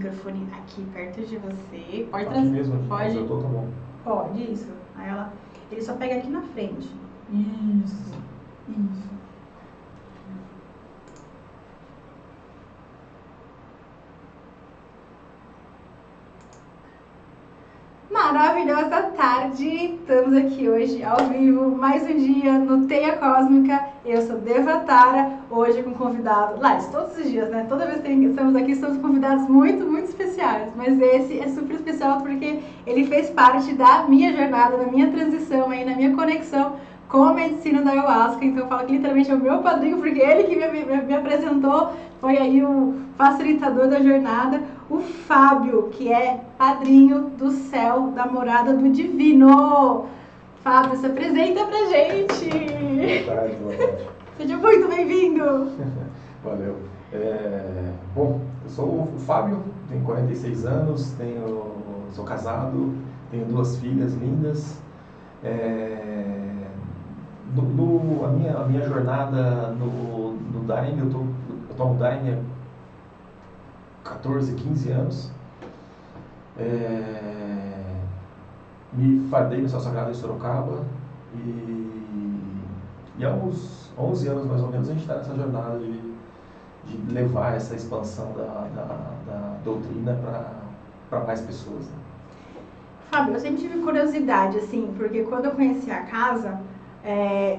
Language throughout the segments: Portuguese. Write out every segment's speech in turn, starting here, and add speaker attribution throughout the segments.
Speaker 1: microfone aqui perto de você. Pode
Speaker 2: aqui mesmo,
Speaker 1: pode.
Speaker 2: Eu tô, tá bom.
Speaker 1: Pode, isso. Aí ele só pega aqui na frente. Isso. Maravilhosa tarde! Estamos aqui hoje ao vivo, mais um dia no Teia Cósmica. Eu sou Devatara, hoje com convidado, todos os dias, né? Toda vez que estamos aqui, estamos com convidados muito, muito especiais. Mas esse é super especial porque ele fez parte da minha jornada, da minha transição, aí, na minha conexão com a medicina da Ayahuasca. Então eu falo que literalmente é o meu padrinho, porque ele que me apresentou, foi aí o facilitador da jornada. O Fábio, que é padrinho do céu, da morada do divino. Fábio, se apresenta pra gente.
Speaker 2: Boa tarde.
Speaker 1: Seja muito bem-vindo.
Speaker 2: Valeu. Bom, eu sou o Fábio, tenho 46 anos, sou casado, tenho 2 filhas lindas. A minha jornada no Daime, eu tomo Daime há 14, 15 anos. Me fardei no Céu Sagrado em Sorocaba e há uns 11 anos mais ou menos a gente está nessa jornada de levar essa expansão da doutrina para mais pessoas. Né?
Speaker 1: Fábio, eu sempre tive curiosidade, assim, porque quando eu conheci a casa,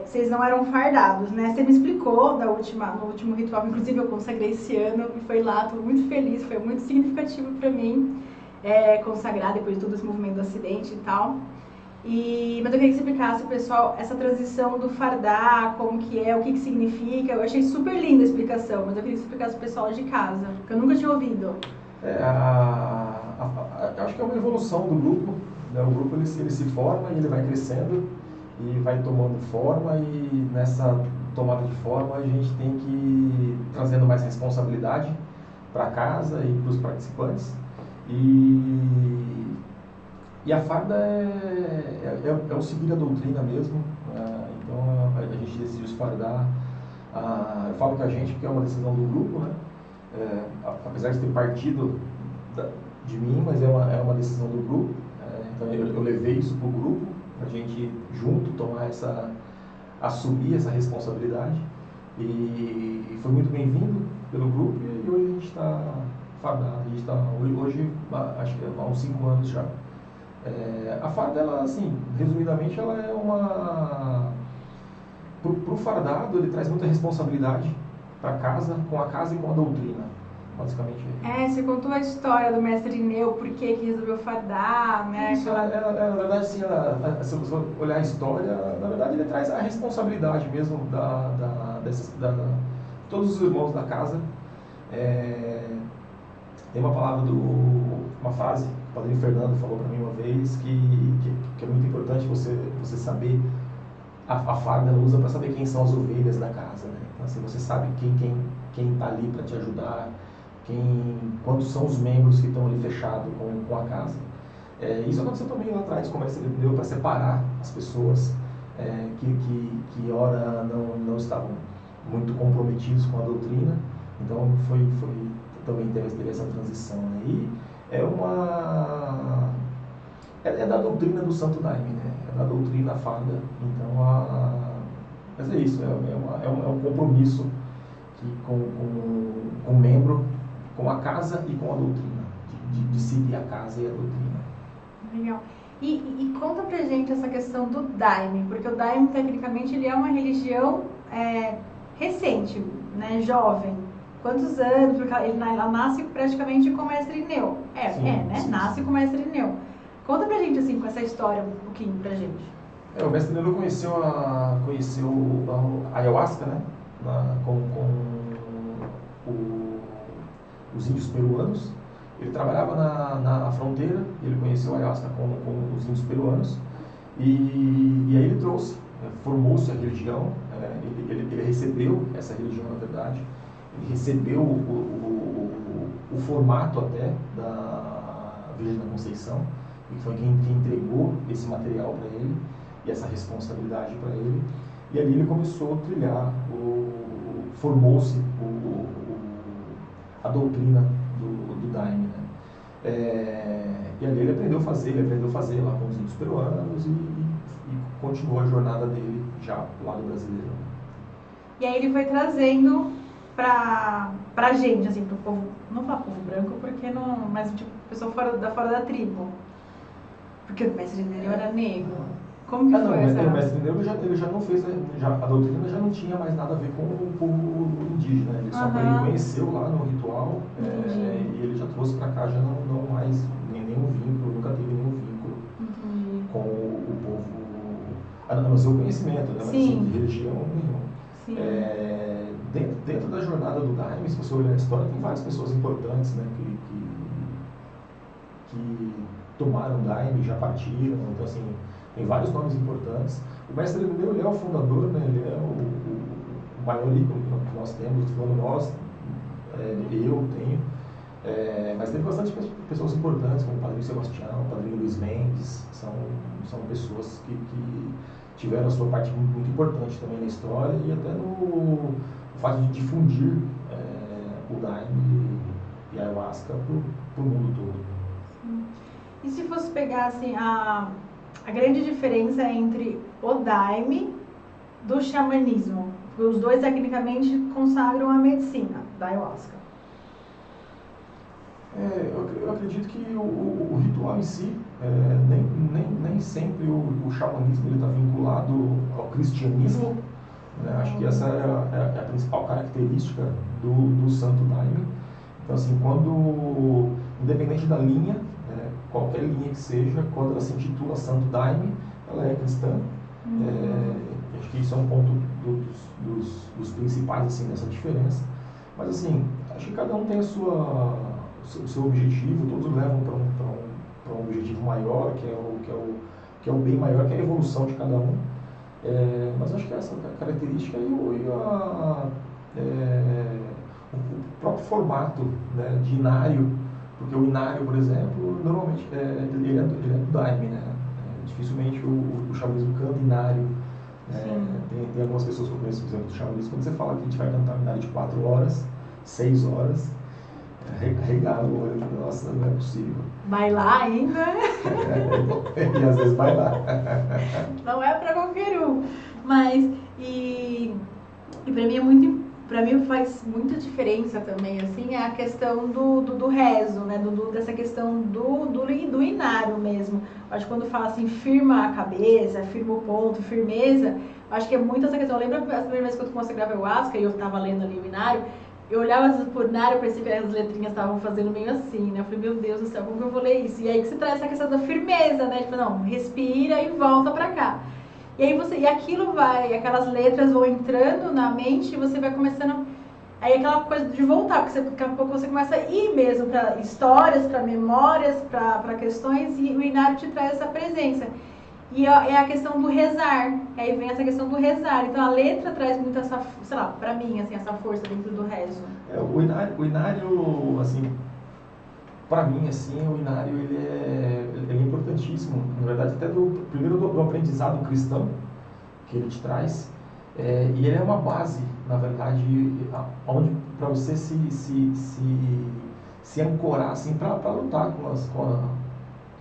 Speaker 1: vocês não eram fardados, né? Você me explicou no último ritual, inclusive eu consagrei esse ano e foi lá, estou muito feliz, foi muito significativo para mim consagrar depois de todo esse movimento do acidente e tal. Mas eu queria que você explicasse pro pessoal essa transição do fardar, como que é, o que significa. Eu achei super linda a explicação, mas eu queria que você explicasse pro pessoal de casa, porque eu nunca tinha ouvido.
Speaker 2: Acho que é uma evolução do grupo, né? O grupo ele se forma e ele vai crescendo e vai tomando forma, e nessa tomada de forma a gente tem que ir trazendo mais responsabilidade para casa e para os participantes. E a farda é o seguir a doutrina mesmo, então a gente decidiu se fardar. Eu falo que a gente, porque é uma decisão do grupo, né? Apesar de ter partido de mim, mas é uma decisão do grupo. Então eu levei isso para o grupo, para a gente junto assumir essa responsabilidade. E foi muito bem-vindo pelo grupo, e hoje a gente está fardado. A gente está hoje, acho que há uns 5 anos já. A farda, ela, assim, resumidamente, ela é uma... Para o fardado, ele traz muita responsabilidade para casa, com a casa e com a doutrina, basicamente.
Speaker 1: Você contou a história do mestre Ineu, por que resolveu fardar, né?
Speaker 2: Isso, na verdade, assim, se você olhar a história, na verdade, ele traz a responsabilidade mesmo todos os irmãos da casa. Tem uma frase que o padrinho Fernando falou para mim uma vez, que é muito importante você saber. A farda ela usa para saber quem são as ovelhas da casa, né? Então, assim, você sabe quem está ali para te ajudar, quantos são os membros que estão ali fechados com a casa. Isso aconteceu também lá atrás, como ele deu para separar as pessoas que ora não estavam muito comprometidos com a doutrina. Então também teve essa transição, né? E é da doutrina do Santo Daime, né? É da doutrina farda. Então, mas é isso, é um compromisso com o membro, com a casa e com a doutrina, de seguir a casa e a doutrina.
Speaker 1: Legal. E conta pra gente essa questão do Daime, porque o Daime, tecnicamente, ele é uma religião recente, né? Jovem. Quantos anos? Porque ela nasce praticamente com o mestre Ineu. Né? Sim. Nasce com o mestre Ineu. Conta pra gente, assim, com essa história um pouquinho pra gente.
Speaker 2: O mestre Ineu conheceu a Ayahuasca, né? Com os índios peruanos. Ele trabalhava na fronteira, ele conheceu a Ayahuasca com os índios peruanos. E aí ele trouxe, formou-se a religião, ele recebeu essa religião, na verdade. Ele recebeu o formato até da Virgem da Conceição, e foi quem entregou esse material para ele e essa responsabilidade para ele. E ali ele começou a trilhar, formou-se a doutrina do Daime, né? E ali ele aprendeu a fazer lá com os índios peruanos e continuou a jornada dele já do lado brasileiro.
Speaker 1: E aí ele foi trazendo pra gente, assim, pro povo, não falar povo branco, porque não, mas tipo, pessoa fora da tribo. Porque o mestre Nereu era negro. Como que foi essa?
Speaker 2: O mestre Nereu ele já não fez, a doutrina já não tinha mais nada a ver com o povo indígena, ele só conheceu lá no ritual e ele já trouxe para cá, já não mais nenhum vínculo, nunca teve nenhum vínculo com o povo, a não ser o conhecimento, né? Mas assim, de religião nenhuma. Dentro da jornada do Daime, se você olhar a história, tem várias pessoas importantes, né, que tomaram Daime, já partiram, então assim, tem vários nomes importantes. O mestre Nereu, ele é o fundador, né, ele é o maior ícone que nós temos, falando nós, eu tenho, mas tem bastante pessoas importantes, como o Padrinho Sebastião, o Padrinho Luiz Mendes, são pessoas que tiveram a sua parte muito importante também na história e até no fato de difundir o Daime e a Ayahuasca para o mundo todo.
Speaker 1: Sim. E se fosse pegar assim, a grande diferença entre o Daime do xamanismo? Porque os dois tecnicamente consagram a medicina da Ayahuasca.
Speaker 2: Eu acredito que o ritual em si, nem sempre o xamanismo está vinculado ao cristianismo. Acho que essa é a principal característica do Santo Daime. Então, assim, independente da linha, qualquer linha que seja, quando ela se intitula Santo Daime, ela é cristã. Acho que isso é um ponto dos principais, assim, dessa diferença. Mas, assim, acho que cada um tem o seu objetivo, todos levam para um objetivo maior, que é o bem maior, que é a evolução de cada um. Mas acho que essa característica o próprio formato, né, de inário, porque o inário, por exemplo, normalmente ele é do Daime, né? Dificilmente o xamanismo canta inário. Tem algumas pessoas que eu conheço, por exemplo, do xamanismo, quando você fala que a gente vai cantar um inário de 4 horas, 6 horas, regar o olho, nossa, não é possível.
Speaker 1: Bailar ainda?
Speaker 2: E às vezes bailar.
Speaker 1: Não é para qualquer um. Mas, e para mim faz muita diferença também, assim, a questão do rezo, né? Dessa questão do inário mesmo. Acho que quando fala assim, firma a cabeça, firma o ponto, firmeza, acho que é muito essa questão. Eu lembro as primeiras vezes que eu comecei a gravar Ayahuasca e eu estava lendo ali o inário, eu olhava por inário, eu percebi que as letrinhas estavam fazendo meio assim, né? Eu falei, meu Deus do céu, como que eu vou ler isso? E aí que se traz essa questão da firmeza, né? Tipo, não, respira e volta pra cá. E aí aquelas letras vão entrando na mente e você vai começando, aí aquela coisa de voltar, porque daqui a pouco você começa a ir mesmo para histórias, para memórias, para questões, e o inário te traz essa presença. E é a questão do rezar, aí vem essa questão do rezar. Então a letra traz muito essa, sei lá, pra mim, assim, essa força dentro do rezo.
Speaker 2: O inário, assim, pra mim, assim, o inário ele é importantíssimo. Na verdade, até primeiro do aprendizado cristão que ele te traz. E ele é uma base, na verdade, onde para você se ancorar, assim, para lutar com as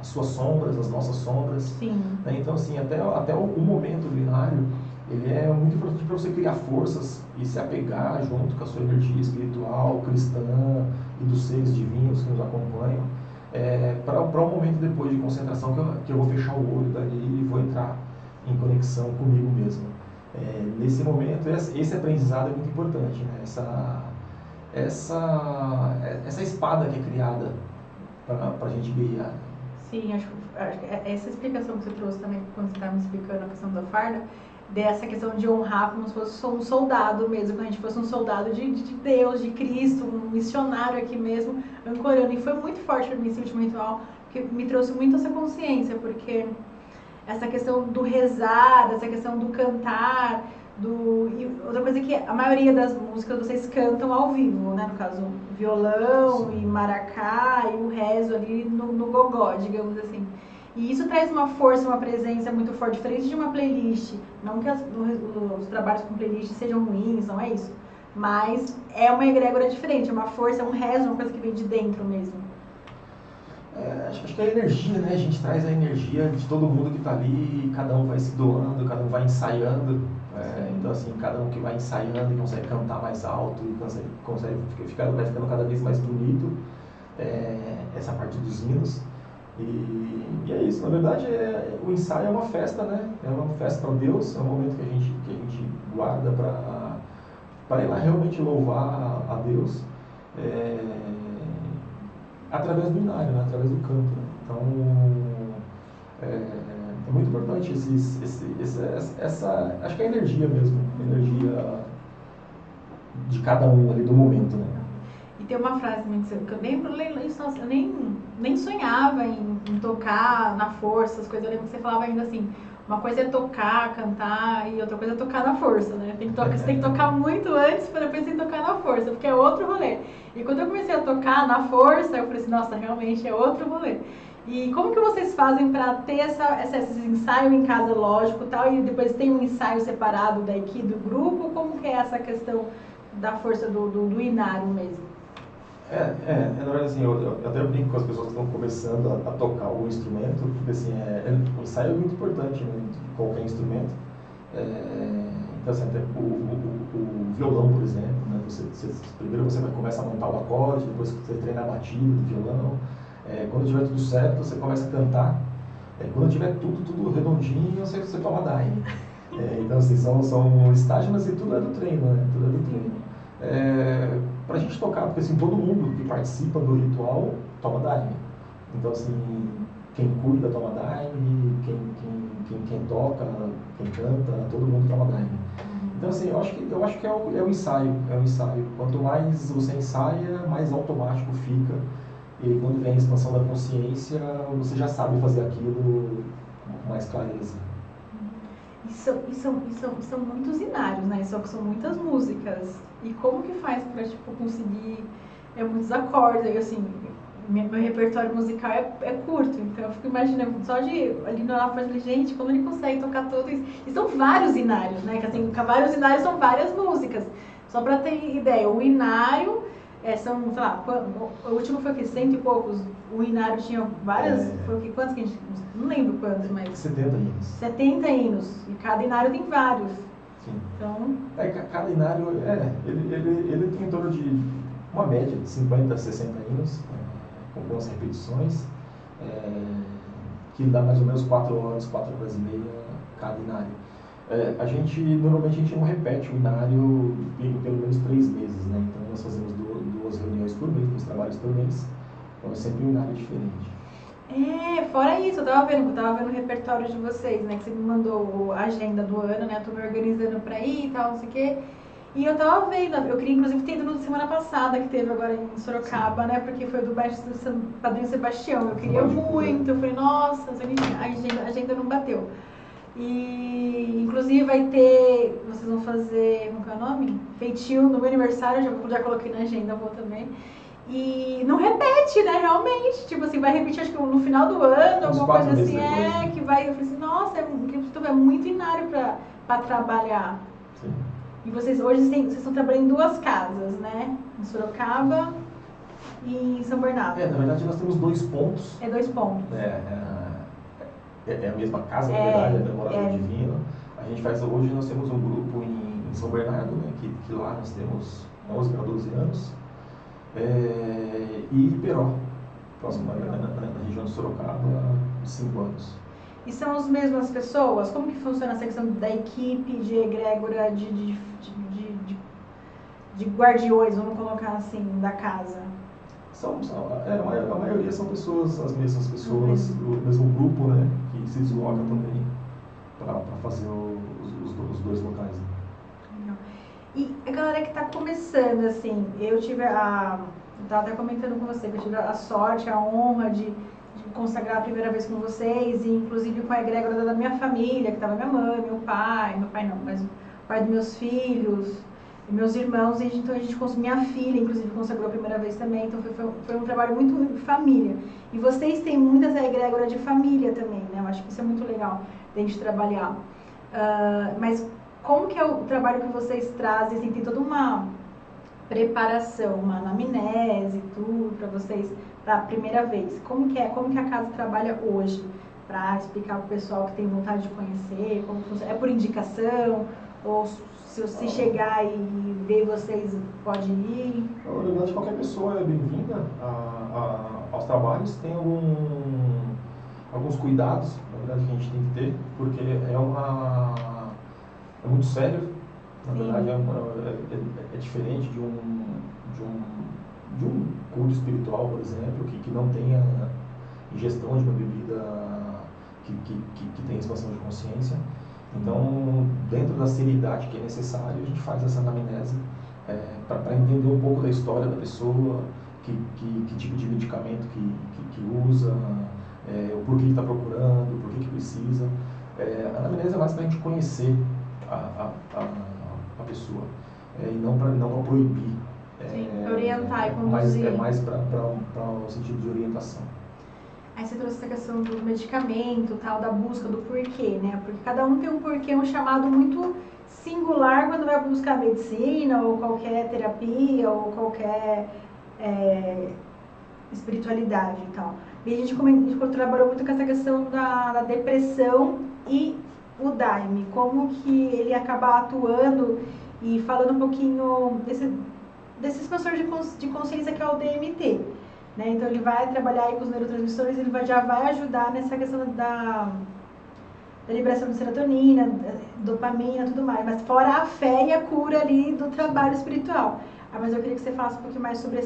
Speaker 2: suas sombras, as nossas sombras.
Speaker 1: Sim.
Speaker 2: Então, assim, até o momento do inário, ele é muito importante para você criar forças e se apegar junto com a sua energia espiritual, cristã e dos seres divinos que nos acompanham, para um momento depois de concentração que eu vou fechar o olho dali e vou entrar em conexão comigo mesmo. Nesse momento, esse aprendizado é muito importante, né? Essa espada que é criada para a gente guerrear.
Speaker 1: Sim, acho que essa explicação que você trouxe também, quando você estava me explicando a questão da farda, dessa questão de honrar como se fosse um soldado mesmo, como a gente fosse um soldado de Deus, de Cristo, um missionário aqui mesmo, ancorando. E foi muito forte para mim esse último ritual, porque me trouxe muito essa consciência, porque essa questão do rezar, essa questão do cantar, e outra coisa que a maioria das músicas vocês cantam ao vivo, né? No caso, violão e maracá e o rezo ali no gogó, digamos assim. E isso traz uma força, uma presença muito forte, diferente de uma playlist. Não que os trabalhos com playlist sejam ruins, não é isso. Mas é uma egrégora diferente, é uma força, é um rezo, uma coisa que vem de dentro mesmo.
Speaker 2: Acho que é a energia, né? A gente traz a energia de todo mundo que está ali, cada um vai se doando, cada um vai ensaiando. Então, assim, cada um que vai ensaiando e consegue cantar mais alto, e vai ficando cada vez mais bonito essa parte dos hinos. E é isso, na verdade, o ensaio é uma festa, né? É uma festa para Deus, é um momento que a gente guarda para ir lá realmente louvar a Deus. Através do inário, né? Através do canto. Né? Então, é muito importante acho que é a energia mesmo, a energia de cada um ali do momento, né?
Speaker 1: E tem uma frase que eu lembro, nossa, eu nem sonhava em tocar na força, as coisas. Eu lembro que você falava ainda assim, uma coisa é tocar, cantar, e outra coisa é tocar na força, né? Você tem que tocar muito antes para depois você tocar na força, porque é outro rolê. E quando eu comecei a tocar na força, eu falei assim, nossa, realmente é outro rolê. E como que vocês fazem para ter esse ensaio em casa, lógico, tal, e depois tem um ensaio separado daqui do grupo? Como que é essa questão da força do inário mesmo?
Speaker 2: Na verdade, assim, eu até brinco com as pessoas que estão começando a tocar algum instrumento, porque assim, o ensaio é muito importante, né, de qualquer instrumento. Então, assim, até o violão, por exemplo, né, primeiro você começa a montar o acorde, depois você treina a batida do violão. Quando tiver tudo certo, você começa a cantar. Quando tiver tudo redondinho, você toma daime. Então, assim, são estágios, mas tudo é do treino, né? Tudo é do treino. Pra gente tocar, porque assim, todo mundo que participa do ritual toma daime. Então, assim, quem cuida toma daime, quem toca, quem canta, todo mundo toma daime. Então, assim, eu acho que é o ensaio, Quanto mais você ensaia, mais automático fica. E quando vem a expansão da consciência, você já sabe fazer aquilo com mais clareza.
Speaker 1: E são muitos inários, né? São muitas músicas. E como que faz para conseguir muitos acordes? Aí, assim, meu repertório musical é curto, então eu fico imaginando, só de ali na frente, gente, como ele consegue tocar tudo isso? E são vários inários, né? Que assim, vários inários são várias músicas. Só para ter ideia, o inário são, sei lá, o último foi o que? 100 e poucos. O inário tinha várias. Foi o que? Quantos que a gente. Não lembro quantos, mas.
Speaker 2: 70 hinos.
Speaker 1: 70 hinos. E cada inário tem vários.
Speaker 2: Sim.
Speaker 1: Então.
Speaker 2: Cada inário, ele tem em torno de uma média de 50 a 60 hinos, com algumas repetições, que dá mais ou menos 4 horas, 4 horas e meia cada inário. Normalmente a gente não repete o inário pelo menos 3 meses, né? Então nós fazemos 2 reuniões por mês, 2 trabalhos por mês, então é sempre um inário diferente.
Speaker 1: Fora isso, eu tava vendo o repertório de vocês, né? Que você me mandou a agenda do ano, né? Eu tô me organizando pra ir e tal, não sei o quê. E eu tava vendo, eu queria inclusive ter ido na semana passada, que teve agora em Sorocaba, Sim. Né? Porque foi do Mestre do Padrinho Sebastião. Eu queria muito, eu falei, nossa, a agenda não bateu. E inclusive vai ter, vocês vão fazer, como que é o nome? Feitio no meu aniversário, já coloquei na agenda, vou também. E não repete, né, realmente, tipo assim, vai repetir acho que no final do ano, alguma coisa assim, que vai, eu falei assim, nossa, é muito inário pra trabalhar.
Speaker 2: Sim.
Speaker 1: E vocês hoje vocês estão trabalhando em 2 casas, né, em Sorocaba e em São Bernardo.
Speaker 2: Na verdade nós temos 2 pontos.
Speaker 1: 2 pontos.
Speaker 2: É a mesma casa, na verdade, é a Namorada Divina. Hoje nós temos um grupo em São Bernardo, né, que lá nós temos 11 para 12 anos. E Iperó, próximo na região de Sorocaba, 5 anos.
Speaker 1: E são as mesmas pessoas? Como que funciona essa questão da equipe de egrégora, de guardiões, vamos colocar assim, da casa?
Speaker 2: A maioria são as mesmas pessoas, o mesmo grupo, né, que se desloca também para fazer os 2 locais. Né?
Speaker 1: E a galera que está começando, assim, eu estava até comentando com você, que eu tive a sorte, a honra de consagrar a primeira vez com vocês, e inclusive com a egrégora da minha família, que estava minha mãe, meu pai não, mas o pai dos meus filhos, e meus irmãos, então minha filha, inclusive, consagrou a primeira vez também, então foi um trabalho muito de família. E vocês têm muita essa egrégora de família também, né? Eu acho que isso é muito legal de a gente trabalhar. Mas como que é o trabalho que vocês trazem? Assim, tem toda uma preparação, uma anamnese, tudo, para vocês para a primeira vez, como que a casa trabalha hoje? Para explicar para o pessoal que tem vontade de conhecer, como funciona. É por indicação? Ou se você chegar e ver vocês, pode ir?
Speaker 2: Na verdade, qualquer pessoa é bem-vinda aos trabalhos. Tem alguns cuidados, na verdade, que a gente tem que ter, porque é muito sério. Na verdade, é diferente de um culto espiritual, por exemplo, que não tenha ingestão de uma bebida que tenha expansão de consciência. Então, dentro da seriedade que é necessário, a gente faz essa anamnese para entender um pouco da história da pessoa, que tipo de medicamento que usa, o porquê que está procurando, por que precisa. A anamnese é mais para a gente conhecer a pessoa, e não para proibir.
Speaker 1: Sim, orientar e conduzir.
Speaker 2: É mais para o sentido de orientação.
Speaker 1: Aí você trouxe essa questão do medicamento, tal, da busca do porquê, né? Porque cada um tem um porquê, um chamado muito singular quando vai buscar medicina, ou qualquer terapia, ou qualquer espiritualidade e tal. E a gente trabalhou muito com essa questão da depressão e o Daime, como que ele acaba atuando e falando um pouquinho desse expansor de consciência que é o DMT. Né? Então ele vai trabalhar aí com os neurotransmissores, ele já vai ajudar nessa questão da liberação de serotonina, dopamina, tudo mais. Mas fora a fé e a cura ali do trabalho espiritual. Mas eu queria que você falasse um pouquinho mais sobre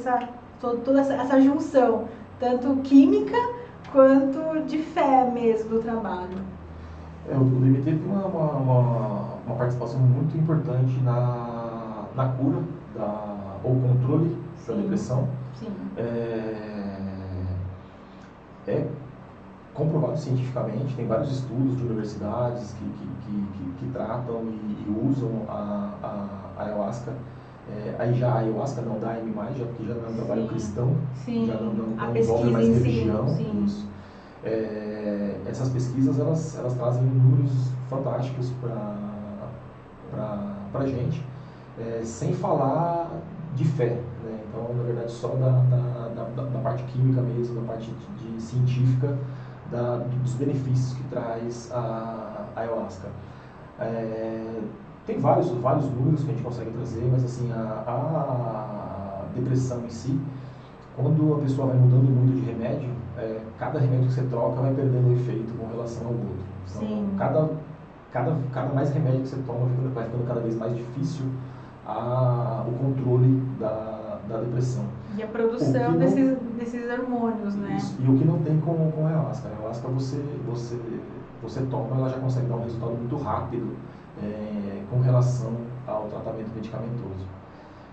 Speaker 1: toda essa junção, tanto química quanto de fé mesmo do trabalho.
Speaker 2: O DMT tem uma participação muito importante na cura ou controle da depressão.
Speaker 1: Sim.
Speaker 2: É comprovado cientificamente, tem vários estudos de universidades que tratam e usam a ayahuasca. Aí já a ayahuasca não dá mais, porque já não é um trabalho cristão, já não envolve mais religião. Isso. Essas pesquisas elas trazem números fantásticos para a gente, sem falar de fé, né? Então, na verdade, só da parte química mesmo, da parte de científica, dos benefícios que traz a ayahuasca. Tem vários números que a gente consegue trazer, mas assim, a depressão em si, quando a pessoa vai mudando muito de remédio, cada remédio que você troca vai perdendo efeito com relação ao outro. Então, cada mais remédio que você toma vai ficando cada vez mais difícil o controle da depressão.
Speaker 1: E a produção desses hormônios, né? Isso.
Speaker 2: E o que não tem com a ayahuasca. A ayahuasca você toma, ela já consegue dar um resultado muito rápido com relação ao tratamento medicamentoso.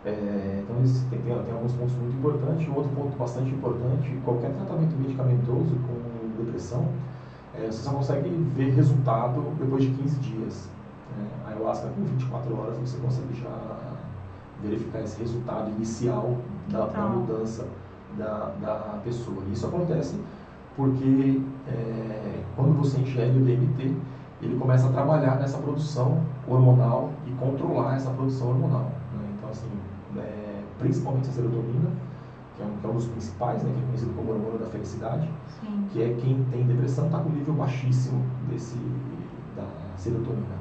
Speaker 2: Então tem alguns pontos muito importantes. Um outro ponto bastante importante: qualquer tratamento medicamentoso com depressão, você só consegue ver resultado depois de 15 dias. A ayahuasca, com 24 horas, você consegue já verificar esse resultado inicial da mudança da pessoa. E isso acontece porque quando você ingere o DMT, ele começa a trabalhar nessa produção hormonal e controlar essa produção hormonal, né? Então, assim, principalmente a serotonina, que é um dos principais, né, que é conhecido como hormônio da felicidade. Sim. Que é quem tem depressão está com nível baixíssimo da serotonina.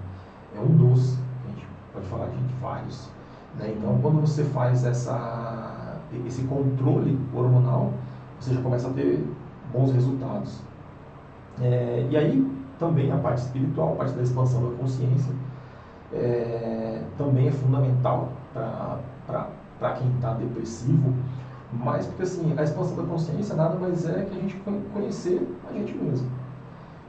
Speaker 2: É um dos, a gente pode falar de vários. Né? Então, quando você faz esse controle hormonal, você já começa a ter bons resultados. E aí, também a parte espiritual, a parte da expansão da consciência, também é fundamental para quem está depressivo, mas porque assim, a expansão da consciência nada mais é que a gente conhecer a gente mesmo.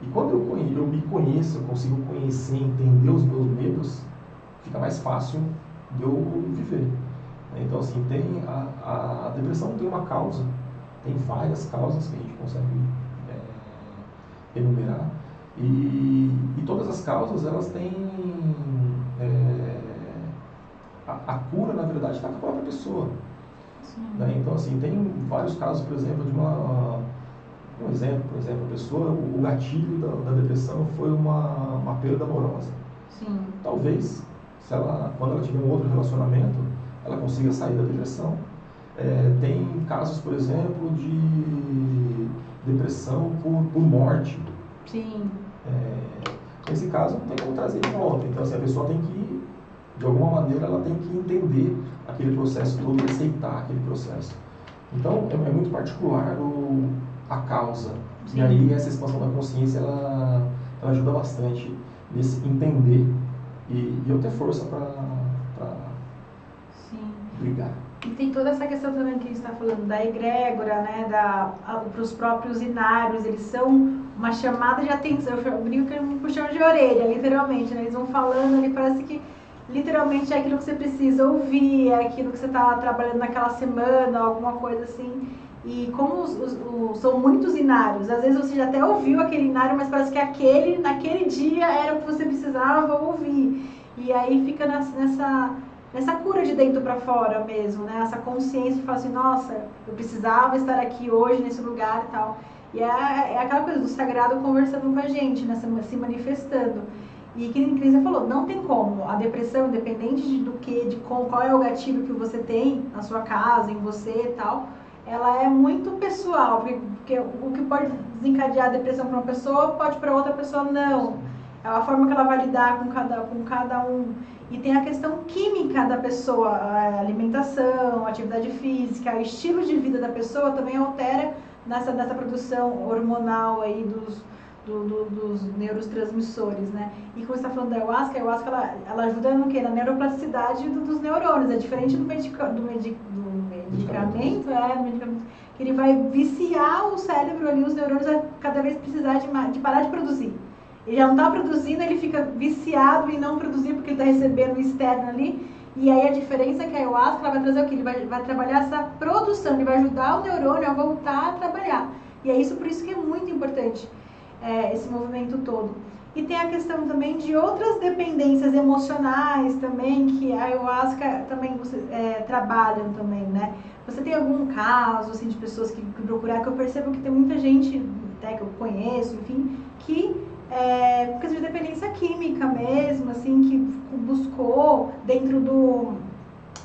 Speaker 2: E quando eu me conheço, eu consigo conhecer, entender os meus medos, fica mais fácil de eu viver. Então, assim, a depressão tem uma causa, tem várias causas que a gente consegue enumerar, e todas as causas, elas têm a cura, na verdade, está com a própria pessoa. Né? Então, assim, tem vários casos, por exemplo, um exemplo, a pessoa, o gatilho da depressão foi uma perda amorosa.
Speaker 1: Sim.
Speaker 2: Talvez, quando ela tiver um outro relacionamento, ela consiga sair da depressão, Tem casos, por exemplo, de depressão por morte.
Speaker 1: Sim.
Speaker 2: Nesse caso, não tem como trazer de volta. Então, assim, a pessoa tem que, de alguma maneira, ela tem que entender aquele processo todo e aceitar aquele processo. Então, é muito particular a causa. Sim. E aí, essa expansão da consciência, ela ajuda bastante nesse entender e eu ter força para brigar.
Speaker 1: E tem toda essa questão também que a gente está falando da egrégora, né, para os próprios inários, eles são uma chamada de atenção. Eu brinco que é um puxão de orelha, literalmente, né? Eles vão falando ali, parece que literalmente é aquilo que você precisa ouvir, é aquilo que você está trabalhando naquela semana, alguma coisa assim. E como são muitos inários, às vezes você já até ouviu aquele inário, mas parece que naquele dia era o que você precisava ouvir. E aí fica nessa cura de dentro para fora mesmo, né? Essa consciência de falar assim, nossa, eu precisava estar aqui hoje, nesse lugar e tal. E é aquela coisa do sagrado conversando com a gente, né? Se manifestando. E que nem você falou, não tem como. A depressão, independente qual é o gatilho que você tem na sua casa, em você e tal, ela é muito pessoal, porque o que pode desencadear a depressão para uma pessoa, pode para outra pessoa não. É a forma que ela vai lidar com cada um. E tem a questão química da pessoa, a alimentação, a atividade física, o estilo de vida da pessoa também altera nessa produção hormonal aí dos neurotransmissores, né? E como você está falando da ayahuasca, ela ajuda no quê? Na neuroplasticidade dos neurônios. É diferente do medicamento, que ele vai viciar o cérebro ali, os neurônios a cada vez precisar de parar de produzir. Ele já não está produzindo, ele fica viciado em não produzir porque ele está recebendo o externo ali. E aí a diferença é que a ayahuasca ela vai trazer o quê? Ele vai trabalhar essa produção, ele vai ajudar o neurônio a voltar a trabalhar. E é por isso que é muito importante esse movimento todo. E tem a questão também de outras dependências emocionais também, que a ayahuasca também trabalham também, né? Você tem algum caso, assim, de pessoas que procurar, que eu percebo que tem muita gente, até que eu conheço, enfim, que por causa de dependência química mesmo, assim, que buscou dentro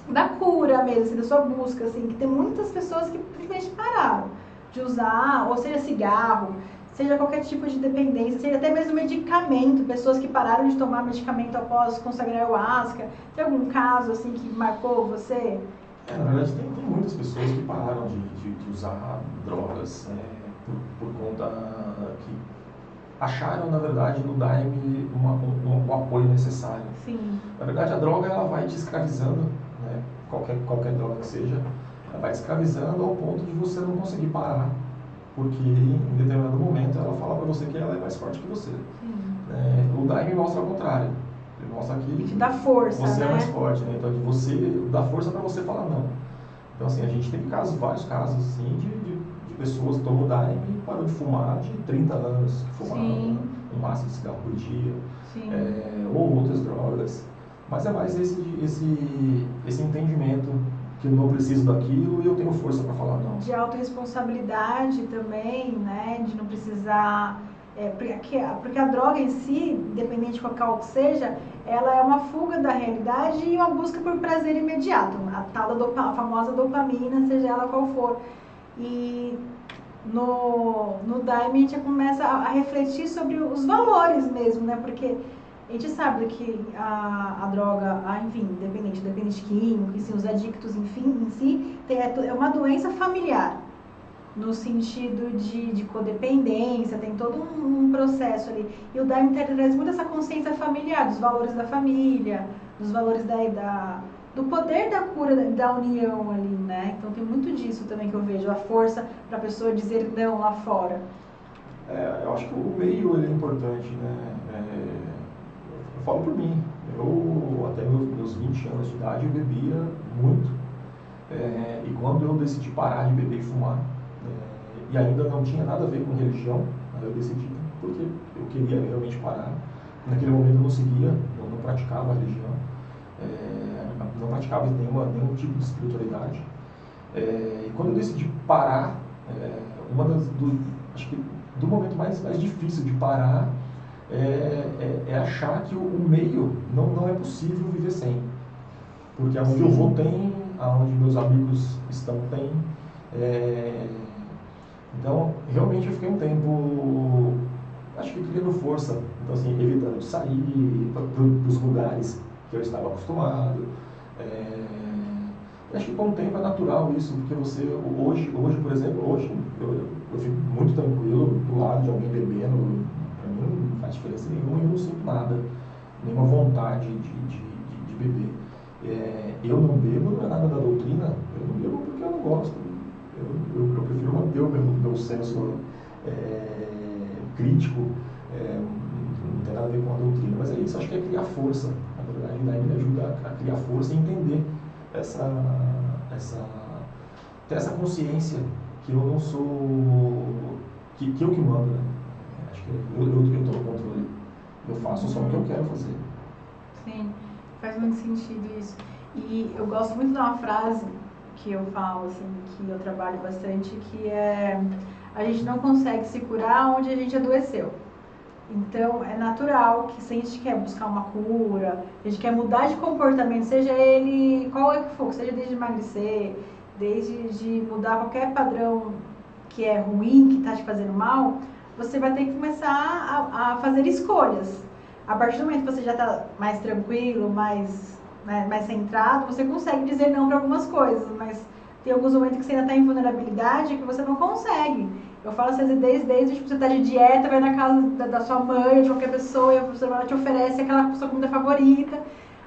Speaker 1: da cura mesmo, assim, da sua busca, assim, que tem muitas pessoas que simplesmente pararam de usar, ou seja, cigarro, seja qualquer tipo de dependência, seja até mesmo medicamento, pessoas que pararam de tomar medicamento após consagrar ayahuasca. Tem algum caso, assim, que marcou você?
Speaker 2: Na verdade, tem muitas pessoas que pararam de usar drogas por conta que acharam, na verdade, no Daime o apoio necessário.
Speaker 1: Sim.
Speaker 2: Na verdade, a droga ela vai te escravizando, né? Qualquer droga que seja, ela vai te escravizando ao ponto de você não conseguir parar, porque em determinado momento ela fala para você que ela é mais forte que você. O Daime mostra ao contrário. Ele mostra que
Speaker 1: te dá força,
Speaker 2: você
Speaker 1: né?
Speaker 2: é mais forte, né? Então você dá força para você falar não. Então assim, a gente tem vários casos assim, de pessoas que tomam Daime e param de fumar de 30 anos, que fumavam um máximo de cigarro por dia, ou outras drogas. Mas é mais esse entendimento que eu não preciso daquilo e eu tenho força para falar não.
Speaker 1: De autorresponsabilidade também, né? De não precisar... porque a droga em si, independente de qual que seja, ela é uma fuga da realidade e uma busca por prazer imediato. A tal a famosa dopamina, seja ela qual for. E no Daime a gente começa a refletir sobre os valores mesmo, né? Porque a gente sabe que a droga, enfim, dependente químico, assim, os adictos, enfim, em si, é uma doença familiar, no sentido de codependência, tem todo um processo ali. E o Daime traz muito essa consciência familiar, dos valores da família, dos valores do poder da cura, da união ali, né? Então tem muito disso também que eu vejo, a força para a pessoa dizer não lá fora.
Speaker 2: Eu acho que o meio ele é importante, né? Eu falo por mim, eu até meus 20 anos de idade eu bebia muito, e quando eu decidi parar de beber e fumar, e ainda não tinha nada a ver com religião, eu decidi porque eu queria realmente parar. Naquele momento eu não seguia, não praticava a religião, não praticava nenhum tipo de espiritualidade. E quando eu decidi parar, acho que do momento mais difícil de parar é achar que o meio não é possível viver sem. Porque onde eu vou tem aonde meus amigos estão tem. Então, realmente eu fiquei um tempo, acho que criando força, então assim, evitando sair para os lugares que eu estava acostumado. Acho que com o tempo é natural isso, porque você, hoje por exemplo, eu fico muito tranquilo do lado de alguém bebendo, para mim não faz diferença nenhuma, eu não sinto nada, nenhuma vontade de beber. Eu não bebo, não é nada da doutrina, eu não bebo porque eu não gosto. Eu prefiro manter o meu senso crítico, não tem nada a ver com a doutrina, mas é isso, acho que é criar força. Na verdade, daí me ajuda a criar força e entender ter essa consciência que eu não sou, que eu que mando, né? Acho que eu estou no controle, eu faço só o que eu quero fazer.
Speaker 1: Sim, faz muito sentido isso. E eu gosto muito de uma frase que eu falo, assim, que eu trabalho bastante, que é: a gente não consegue se curar onde a gente adoeceu. Então, é natural que se a gente quer buscar uma cura, a gente quer mudar de comportamento, seja ele qual é que for, seja desde emagrecer, desde de mudar qualquer padrão que é ruim, que está te fazendo mal, você vai ter que começar a fazer escolhas. A partir do momento que você já está mais tranquilo, mais centrado, você consegue dizer não para algumas coisas, mas tem alguns momentos que você ainda está em vulnerabilidade que você não consegue. Eu falo assim, desde tipo, você tá de dieta, vai na casa da sua mãe ou de qualquer pessoa e a pessoa te oferece aquela sua comida favorita.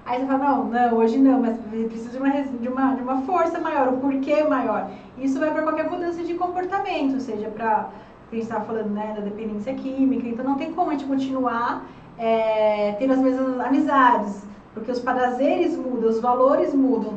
Speaker 1: Aí você fala, não, hoje não, mas precisa de uma força maior, um porquê maior. Isso vai para qualquer mudança de comportamento, seja para, a gente estava falando, né, da dependência química, então não tem como a gente continuar tendo as mesmas amizades, porque os prazeres mudam, os valores mudam,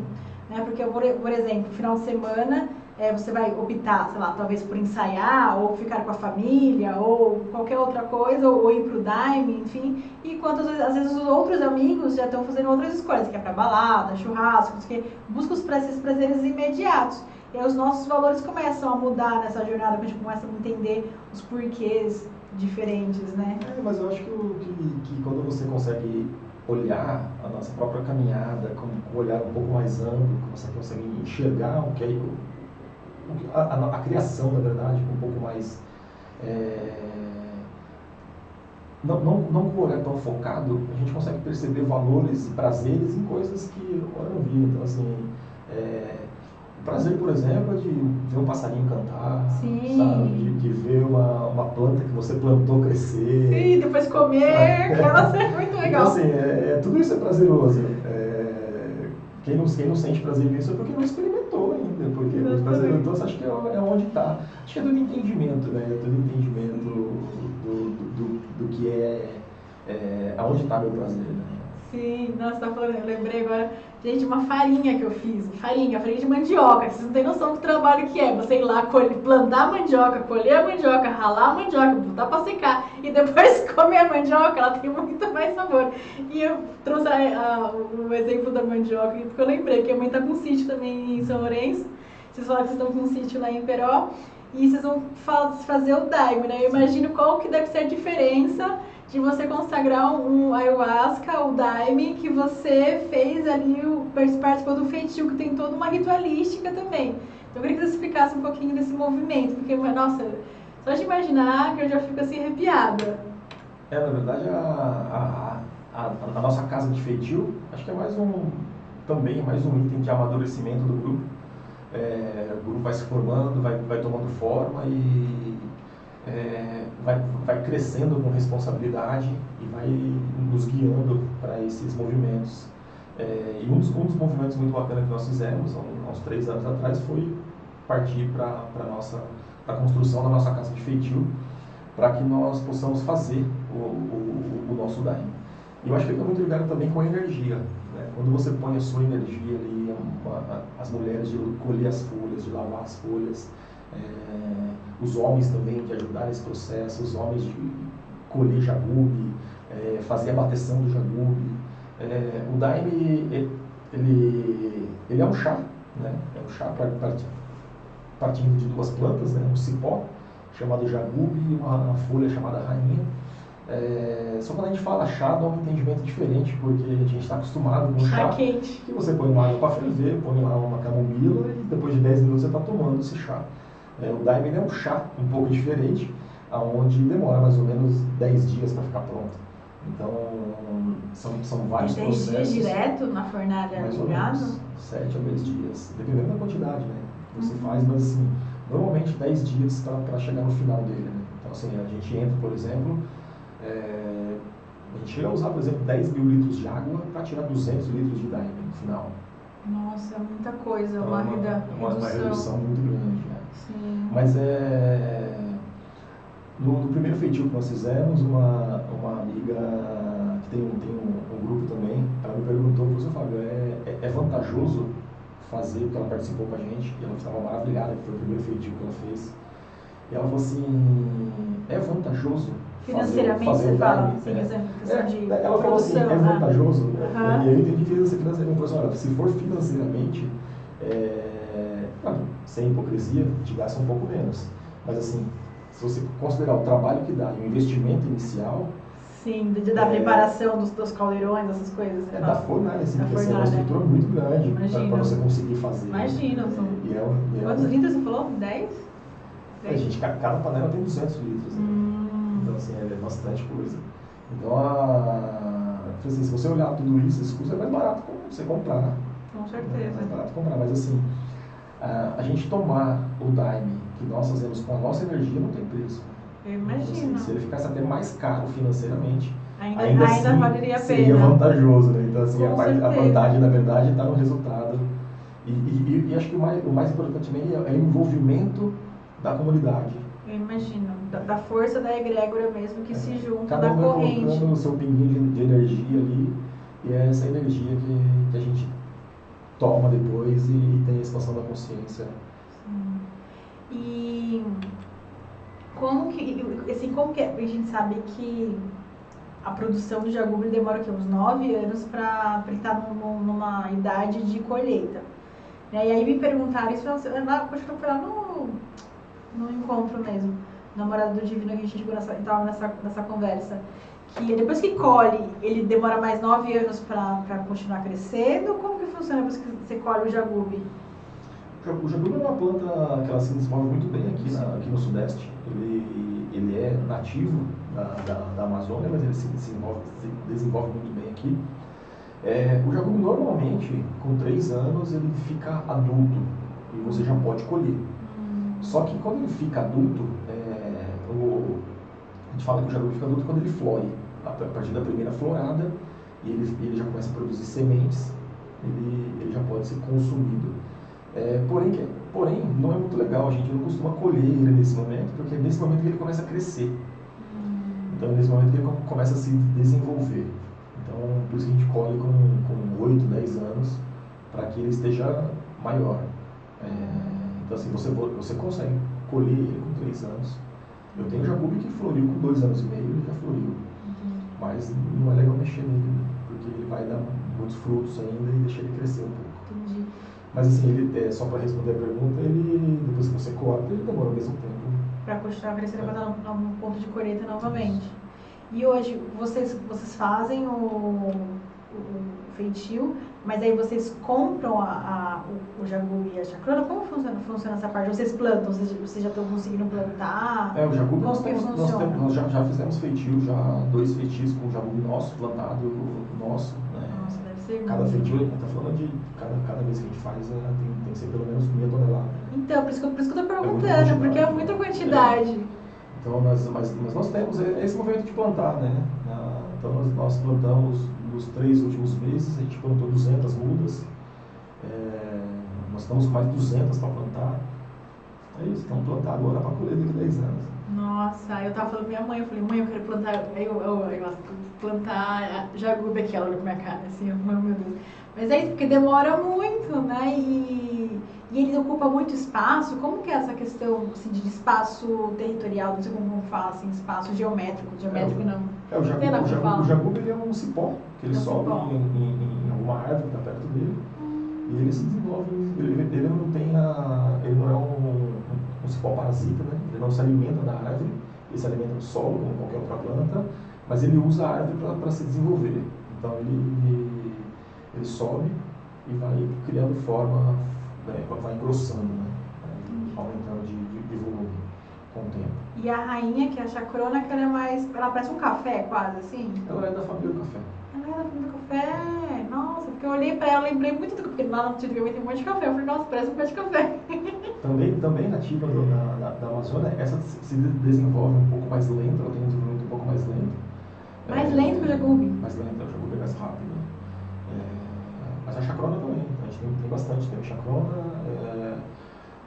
Speaker 1: né, porque, por exemplo, final de semana, você vai optar, sei lá, talvez por ensaiar, ou ficar com a família, ou qualquer outra coisa, ou ir pro Daime, enfim. E enquanto às vezes os outros amigos já estão fazendo outras escolhas, que é pra balada, churrasco, que buscam esses prazeres imediatos. E aí os nossos valores começam a mudar nessa jornada, quando a gente começa a entender os porquês diferentes, né?
Speaker 2: Mas eu acho que quando você consegue olhar a nossa própria caminhada com um olhar um pouco mais amplo, que você consegue enxergar o que é a criação, na verdade, com um pouco mais... não com o olhar tão focado, a gente consegue perceber valores e prazeres em coisas que eu não vi. Então, assim, o prazer, por exemplo, é de ver um passarinho cantar, sabe? De ver uma planta que você plantou crescer.
Speaker 1: Sim, depois comer, aquela é muito legal.
Speaker 2: Então, assim, tudo isso é prazeroso. Quem não sente prazer nisso é porque não experimentou ainda, porque o prazer, então, acho que é onde está. Acho que é tudo entendimento, né? É tudo entendimento do que aonde está meu prazer, né?
Speaker 1: Sim, nossa, tá falando, eu lembrei agora, gente, uma farinha que eu fiz, farinha de mandioca, vocês não têm noção do trabalho que é, você ir lá plantar a mandioca, colher a mandioca, ralar a mandioca, botar pra secar e depois comer a mandioca, ela tem muito mais sabor. E eu trouxe o exemplo da mandioca, porque eu lembrei que a mãe tá com um sítio também em São Lourenço, vocês falaram que vocês estão com um sítio lá em Peró, e vocês vão fazer o daime, né? Eu imagino qual que deve ser a diferença de você consagrar um ayahuasca, o daime, que você fez ali, participou do feitio, que tem toda uma ritualística também. Então eu queria que você explicasse um pouquinho desse movimento, porque, nossa, só de imaginar que eu já fico assim arrepiada.
Speaker 2: Na verdade, a nossa casa de feitio, acho que é mais um item de amadurecimento do grupo. O grupo vai se formando, vai tomando forma e vai crescendo com responsabilidade e vai nos guiando para esses movimentos. E um dos movimentos muito bacanas que nós fizemos há uns 3 anos atrás foi partir para a construção da nossa casa de feitio, para que nós possamos fazer o nosso daime. E eu acho que ele está muito ligado também com a energia, né? Quando você põe a sua energia ali, as mulheres de colher as folhas, de lavar as folhas, os homens também de ajudar nesse processo, os homens de colher jagube, fazer a bateção do jagube. O daime, ele é um chá, né? É um chá partindo de 2 plantas, né? Um cipó chamado jagube e uma folha chamada rainha. Só quando a gente fala chá, dá um entendimento diferente, porque a gente está acostumado com chá
Speaker 1: quente.
Speaker 2: que você põe uma água para ferver, põe lá uma camomila e depois de 10 minutos você está tomando esse chá. O daime é um chá um pouco diferente, onde demora mais ou menos 10 dias para ficar pronto. Então, são vários
Speaker 1: 10
Speaker 2: processos.
Speaker 1: dias direto na fornalha ligado?
Speaker 2: 7 a 10 dias, dependendo da quantidade, né? Que você faz, mas assim, normalmente 10 dias para chegar no final dele, né? Então, assim, a gente entra, por exemplo, a gente chega a usar, por exemplo, 10 mil litros de água para tirar 200 litros de daime no final.
Speaker 1: Nossa, é muita coisa,
Speaker 2: Então,
Speaker 1: uma
Speaker 2: redução muito grande, né?
Speaker 1: Sim.
Speaker 2: Mas no primeiro feitio que nós fizemos, uma amiga que tem um grupo também, ela me perguntou, professor Fábio, é vantajoso fazer, porque ela participou com a gente, e ela estava maravilhada, que foi o primeiro feitio que ela fez. E ela falou assim, é vantajoso
Speaker 1: financeiramente
Speaker 2: fazer
Speaker 1: você
Speaker 2: o
Speaker 1: fala,
Speaker 2: daime?
Speaker 1: questão de
Speaker 2: ela falou assim, é vantajoso?
Speaker 1: Uhum.
Speaker 2: E eu entendi que isso é financeiramente. Eu falei assim, olha, se for financeiramente, sem hipocrisia, te gasta um pouco menos. Mas assim, se você considerar o trabalho que dá e o investimento inicial...
Speaker 1: Sim, da preparação dos caldeirões, essas coisas.
Speaker 2: Da fornalha, assim, porque é uma estrutura muito grande para você conseguir fazer.
Speaker 1: Imagina. Quantos litros você falou? 10?
Speaker 2: Gente, cada panela tem 200 litros. Né? Então, assim, é bastante coisa. Então, assim, se você olhar tudo isso, esse custo é mais barato você comprar.
Speaker 1: Com certeza.
Speaker 2: É mais barato comprar, mas assim, a gente tomar o daime que nós fazemos com a nossa energia não tem preço.
Speaker 1: Eu imagino.
Speaker 2: Então, assim, se ele ficasse até mais caro financeiramente,
Speaker 1: ainda assim, valeria a pena.
Speaker 2: Seria vantajoso, né? Então, assim,
Speaker 1: a
Speaker 2: vantagem, na verdade, está no resultado. E acho que o mais importante também é o envolvimento da comunidade.
Speaker 1: Eu imagino. Da força da egrégora mesmo, que se junta da corrente.
Speaker 2: Cada um colocando o seu pinguinho de energia ali, e é essa energia que a gente toma depois e tem a expansão da consciência.
Speaker 1: Sim. E como que a gente sabe que a produção do jagube demora uns 9 anos para ele estar numa idade de colheita. E aí me perguntaram isso, acho que foi lá no encontro mesmo, namorado do Divino, que a gente estava nessa conversa, que depois que colhe, ele demora mais 9 anos para continuar crescendo. Como que funciona depois que você colhe o jagube?
Speaker 2: O jagube é uma planta que ela se desenvolve muito bem aqui no Sudeste. Ele é nativo da Amazônia, mas ele se desenvolve muito bem aqui. O jagube normalmente, com 3 anos, ele fica adulto e você já pode colher. Só que quando ele fica adulto, a gente fala que o jagube fica adulto quando ele flore. A partir da primeira florada, e ele já começa a produzir sementes, ele já pode ser consumido. Porém, não é muito legal, a gente não costuma colher ele nesse momento, porque é nesse momento que ele começa a crescer. Então é nesse momento que ele começa a se desenvolver. Então, por isso que a gente colhe com 8, 10 anos, para que ele esteja maior. Então, assim, você consegue colher ele com 3 anos. Eu tenho jagube que floriu com 2 anos e meio, ele já floriu. Mas não é legal mexer nele, porque ele vai dar muitos frutos ainda e deixar ele crescer um pouco.
Speaker 1: Entendi.
Speaker 2: Mas assim, só para responder a pergunta, depois que você corta, ele demora o mesmo tempo.
Speaker 1: Para continuar crescendo, para estar no ponto de colheita novamente. E hoje, vocês fazem o feitio, mas aí vocês compram o jagube e a chacrona? Como funciona essa parte? Vocês plantam? Vocês já estão conseguindo plantar?
Speaker 2: O jagube
Speaker 1: nós
Speaker 2: já fizemos feitio, já 2 feitios com o jagube nosso, plantado nosso. Né?
Speaker 1: Nossa, deve ser
Speaker 2: cada feitio, a gente está falando de cada vez que a gente faz, tem que ser pelo menos meia tonelada.
Speaker 1: Então, por isso que eu estou perguntando, porque é muita quantidade.
Speaker 2: Então, mas nós temos esse movimento de plantar, né? Então, nós plantamos nos 3 últimos meses, a gente plantou 200 mudas. Nós estamos com mais de 200 para plantar. É isso, estamos plantar agora para colher daqui a 10 anos.
Speaker 1: Nossa, eu estava falando com minha mãe, eu falei, mãe, eu quero plantar, eu plantar jagube aqui, ela olhou pra minha cara, assim, meu Deus. Mas é isso, porque demora muito, né? E ele ocupa muito espaço. Como que é essa questão assim, de espaço territorial, não sei como fala, assim, espaço geométrico não.
Speaker 2: O jagube ele é um cipó, que ele sobe em alguma árvore que está perto dele, e ele se desenvolve, ele não é um cipó parasita, né? Ele não se alimenta da árvore, ele se alimenta do solo, como qualquer outra planta, mas ele usa a árvore para se desenvolver. Então ele sobe e vai criando forma, vai engrossando, né? Aumentando de volume com o tempo.
Speaker 1: E a rainha, que é a chacrona, que ela parece um café quase, assim?
Speaker 2: Ela é da família do café.
Speaker 1: Ela é da família do café, nossa, porque eu olhei pra ela, lembrei muito do porque lá no antigamente tem um monte de café, eu falei, nossa, parece um pé de café.
Speaker 2: Também nativa da Amazônia, essa se desenvolve um pouco mais lento, ela tem um desenvolvimento um pouco mais lento.
Speaker 1: Mais lento que o jagube?
Speaker 2: Mais lento, o jagube é mais rápido. Mas a chacrona também, a gente tem bastante, tem a chacrona.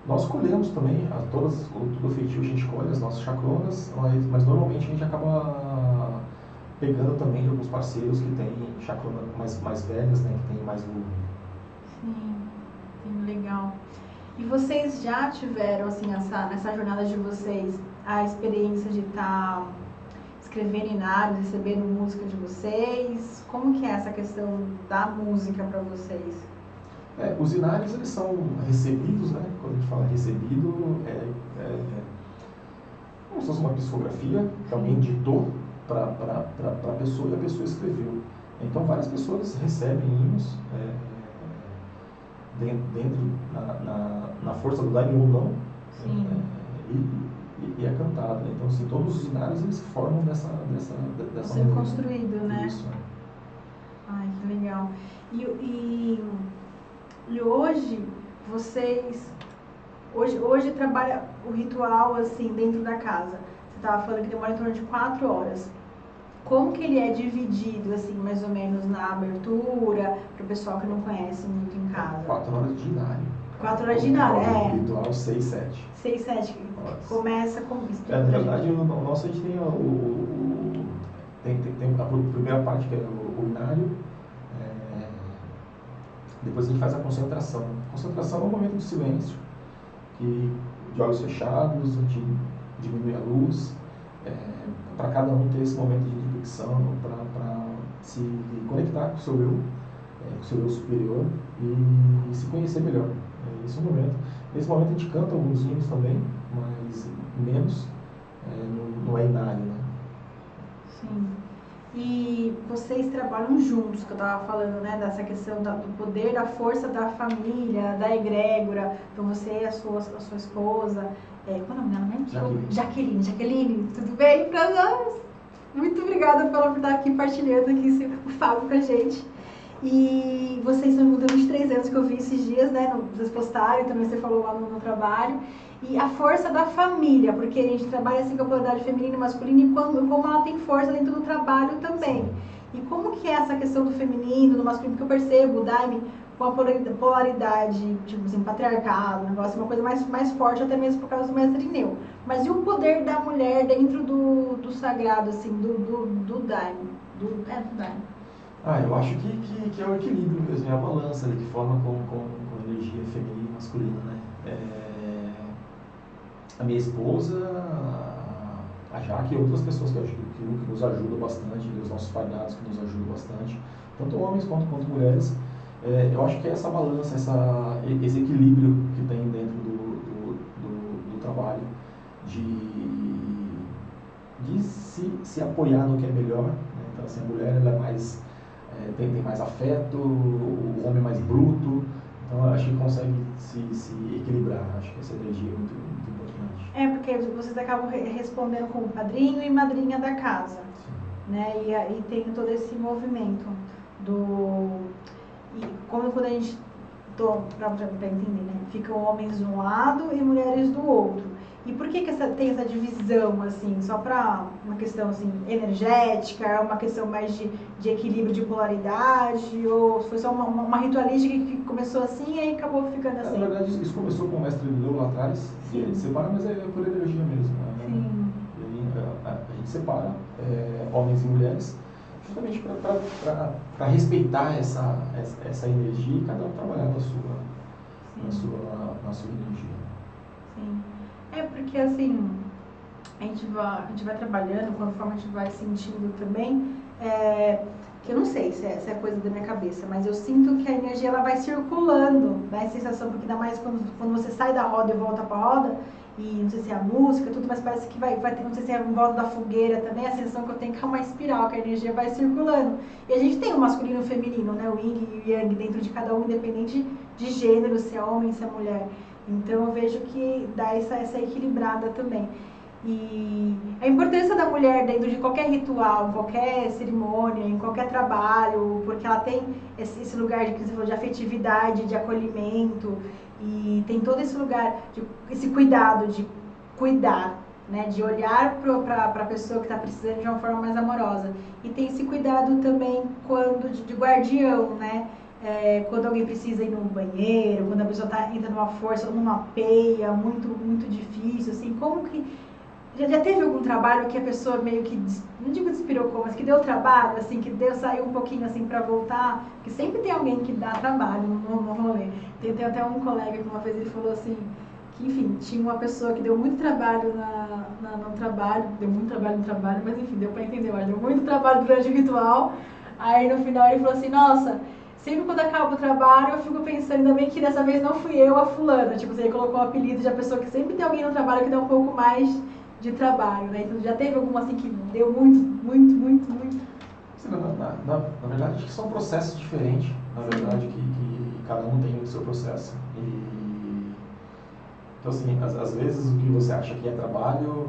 Speaker 2: Nós colhemos também, todo o feitio a gente colhe, as nossas chacronas, mas normalmente a gente acaba pegando também de alguns parceiros que têm chacrona mais velhas, né, que tem mais volume.
Speaker 1: Sim, legal. E vocês já tiveram, assim, nessa jornada de vocês, a experiência de estar escrevendo inários, recebendo música de vocês? Como que é essa questão da música para vocês?
Speaker 2: Os inários, eles são recebidos, né? Quando a gente fala recebido, como se fosse uma psicografia que alguém ditou para a pessoa e a pessoa escreveu. Então, várias pessoas recebem hinos dentro na força do daime ou não, e é cantado. Né? Então, assim, todos os inários eles formam dessa
Speaker 1: sendo construído, né?
Speaker 2: Isso.
Speaker 1: Ai, que legal. E hoje vocês hoje trabalha o ritual assim dentro da casa. Você estava falando que demora em torno de 4 horas. Como que ele é dividido assim, mais ou menos na abertura, para o pessoal que não conhece muito em casa?
Speaker 2: 4 horas de inário.
Speaker 1: 4 horas de inário,
Speaker 2: O ritual 6, 7.
Speaker 1: 6, 7. Começa com isso.
Speaker 2: Na verdade, o nosso a gente tem tem a primeira parte que é o inário. Depois a gente faz a concentração. A concentração é um momento de silêncio, que de olhos fechados, a gente diminui a luz, para cada um ter esse momento de reflexão, para se conectar com o seu eu superior e se conhecer melhor. Esse é o momento. Nesse momento a gente canta alguns hinos também, mas menos, não é inário, né?
Speaker 1: Sim. E vocês trabalham juntos, que eu estava falando, né, dessa questão do poder, da força da família, da egrégora. Então você e a sua esposa, qual é o nome dela mesmo? Jaqueline, tudo bem para nós? Muito obrigada por estar aqui partilhando aqui o Fábio com a gente. E vocês estão mudando 23 anos que eu vi esses dias, né, vocês postaram, também você falou lá no trabalho. E a força da família, porque a gente trabalha assim com a polaridade feminina e masculina e como ela tem força dentro do trabalho também. E como que é essa questão do feminino, do masculino, porque eu percebo o Daime com a polaridade, tipo assim, patriarcado, negócio, uma coisa mais forte, até mesmo por causa do mestre Irineu. Mas e o poder da mulher dentro do sagrado, assim, do Daime? Do Daime.
Speaker 2: Eu acho que é o equilíbrio mesmo, é a balança ali, que forma com energia feminina e masculina, né? A minha esposa, a Jaque e outras pessoas que nos ajudam bastante, os nossos fardados que nos ajudam bastante, tanto homens quanto mulheres. Eu acho que é essa balança, esse equilíbrio que tem dentro do trabalho, de se apoiar no que é melhor. Né? Então, assim, a mulher ela é mais, tem mais afeto, o homem é mais bruto. Então, eu acho que consegue se equilibrar. Acho que essa energia é muito importante.
Speaker 1: Porque vocês acabam respondendo como padrinho e madrinha da casa. Sim. Né? E tem todo esse movimento e quando a gente, para entender, né? Ficam homens de um lado e mulheres do outro. E por que tem essa divisão, assim? Só para uma questão assim, energética, uma questão mais de equilíbrio de polaridade? Ou foi só uma ritualística que começou assim e aí acabou ficando assim?
Speaker 2: Na verdade, isso começou com o mestre Irineu lá atrás. Ele separa, mas é por energia mesmo. Né?
Speaker 1: Sim.
Speaker 2: A gente separa homens e mulheres justamente para respeitar essa energia e cada um trabalhar na sua energia.
Speaker 1: Sim. Porque assim, a gente vai trabalhando, conforme a gente vai sentindo também, que eu não sei se é coisa da minha cabeça, mas eu sinto que a energia ela vai circulando, dá a sensação, porque ainda mais quando você sai da roda e volta para a roda, e não sei se é a música, tudo, mas parece que vai ter, não sei se é em volta da fogueira também, a sensação que eu tenho que é uma espiral, que a energia vai circulando. E a gente tem o masculino e o feminino, né? O yin e o yang dentro de cada um, independente de gênero, se é homem, se é mulher. Então eu vejo que dá essa equilibrada também. E a importância da mulher dentro de qualquer ritual, em qualquer cerimônia, em qualquer trabalho, porque ela tem esse lugar de, que você falou, de afetividade, de acolhimento, e tem todo esse lugar, esse cuidado de cuidar, né, de olhar para a pessoa que está precisando de uma forma mais amorosa. E tem esse cuidado também de guardião, né? Quando alguém precisa ir no banheiro, quando a pessoa entra numa força ou numa peia muito, muito difícil, assim, como que... Já teve algum trabalho que a pessoa meio que, não digo despirocou, mas que deu trabalho, assim, que saiu um pouquinho assim para voltar? Porque sempre tem alguém que dá trabalho no rolê. Tem até um colega que uma vez ele falou assim, que enfim, tinha uma pessoa que deu muito trabalho no trabalho, deu muito trabalho no trabalho, mas enfim, deu para entender, mas deu muito trabalho durante o ritual. Aí no final ele falou assim, nossa, sempre quando acaba o trabalho eu fico pensando, ainda bem que dessa vez não fui eu a fulana, tipo, você colocou o apelido de a pessoa que sempre tem alguém no trabalho que dá um pouco mais de trabalho, né? Então já teve alguma assim que deu muito, muito, muito, muito?
Speaker 2: Na verdade, acho que são processos diferentes, na verdade, que cada um tem o seu processo. Então, assim, às vezes o que você acha que é trabalho,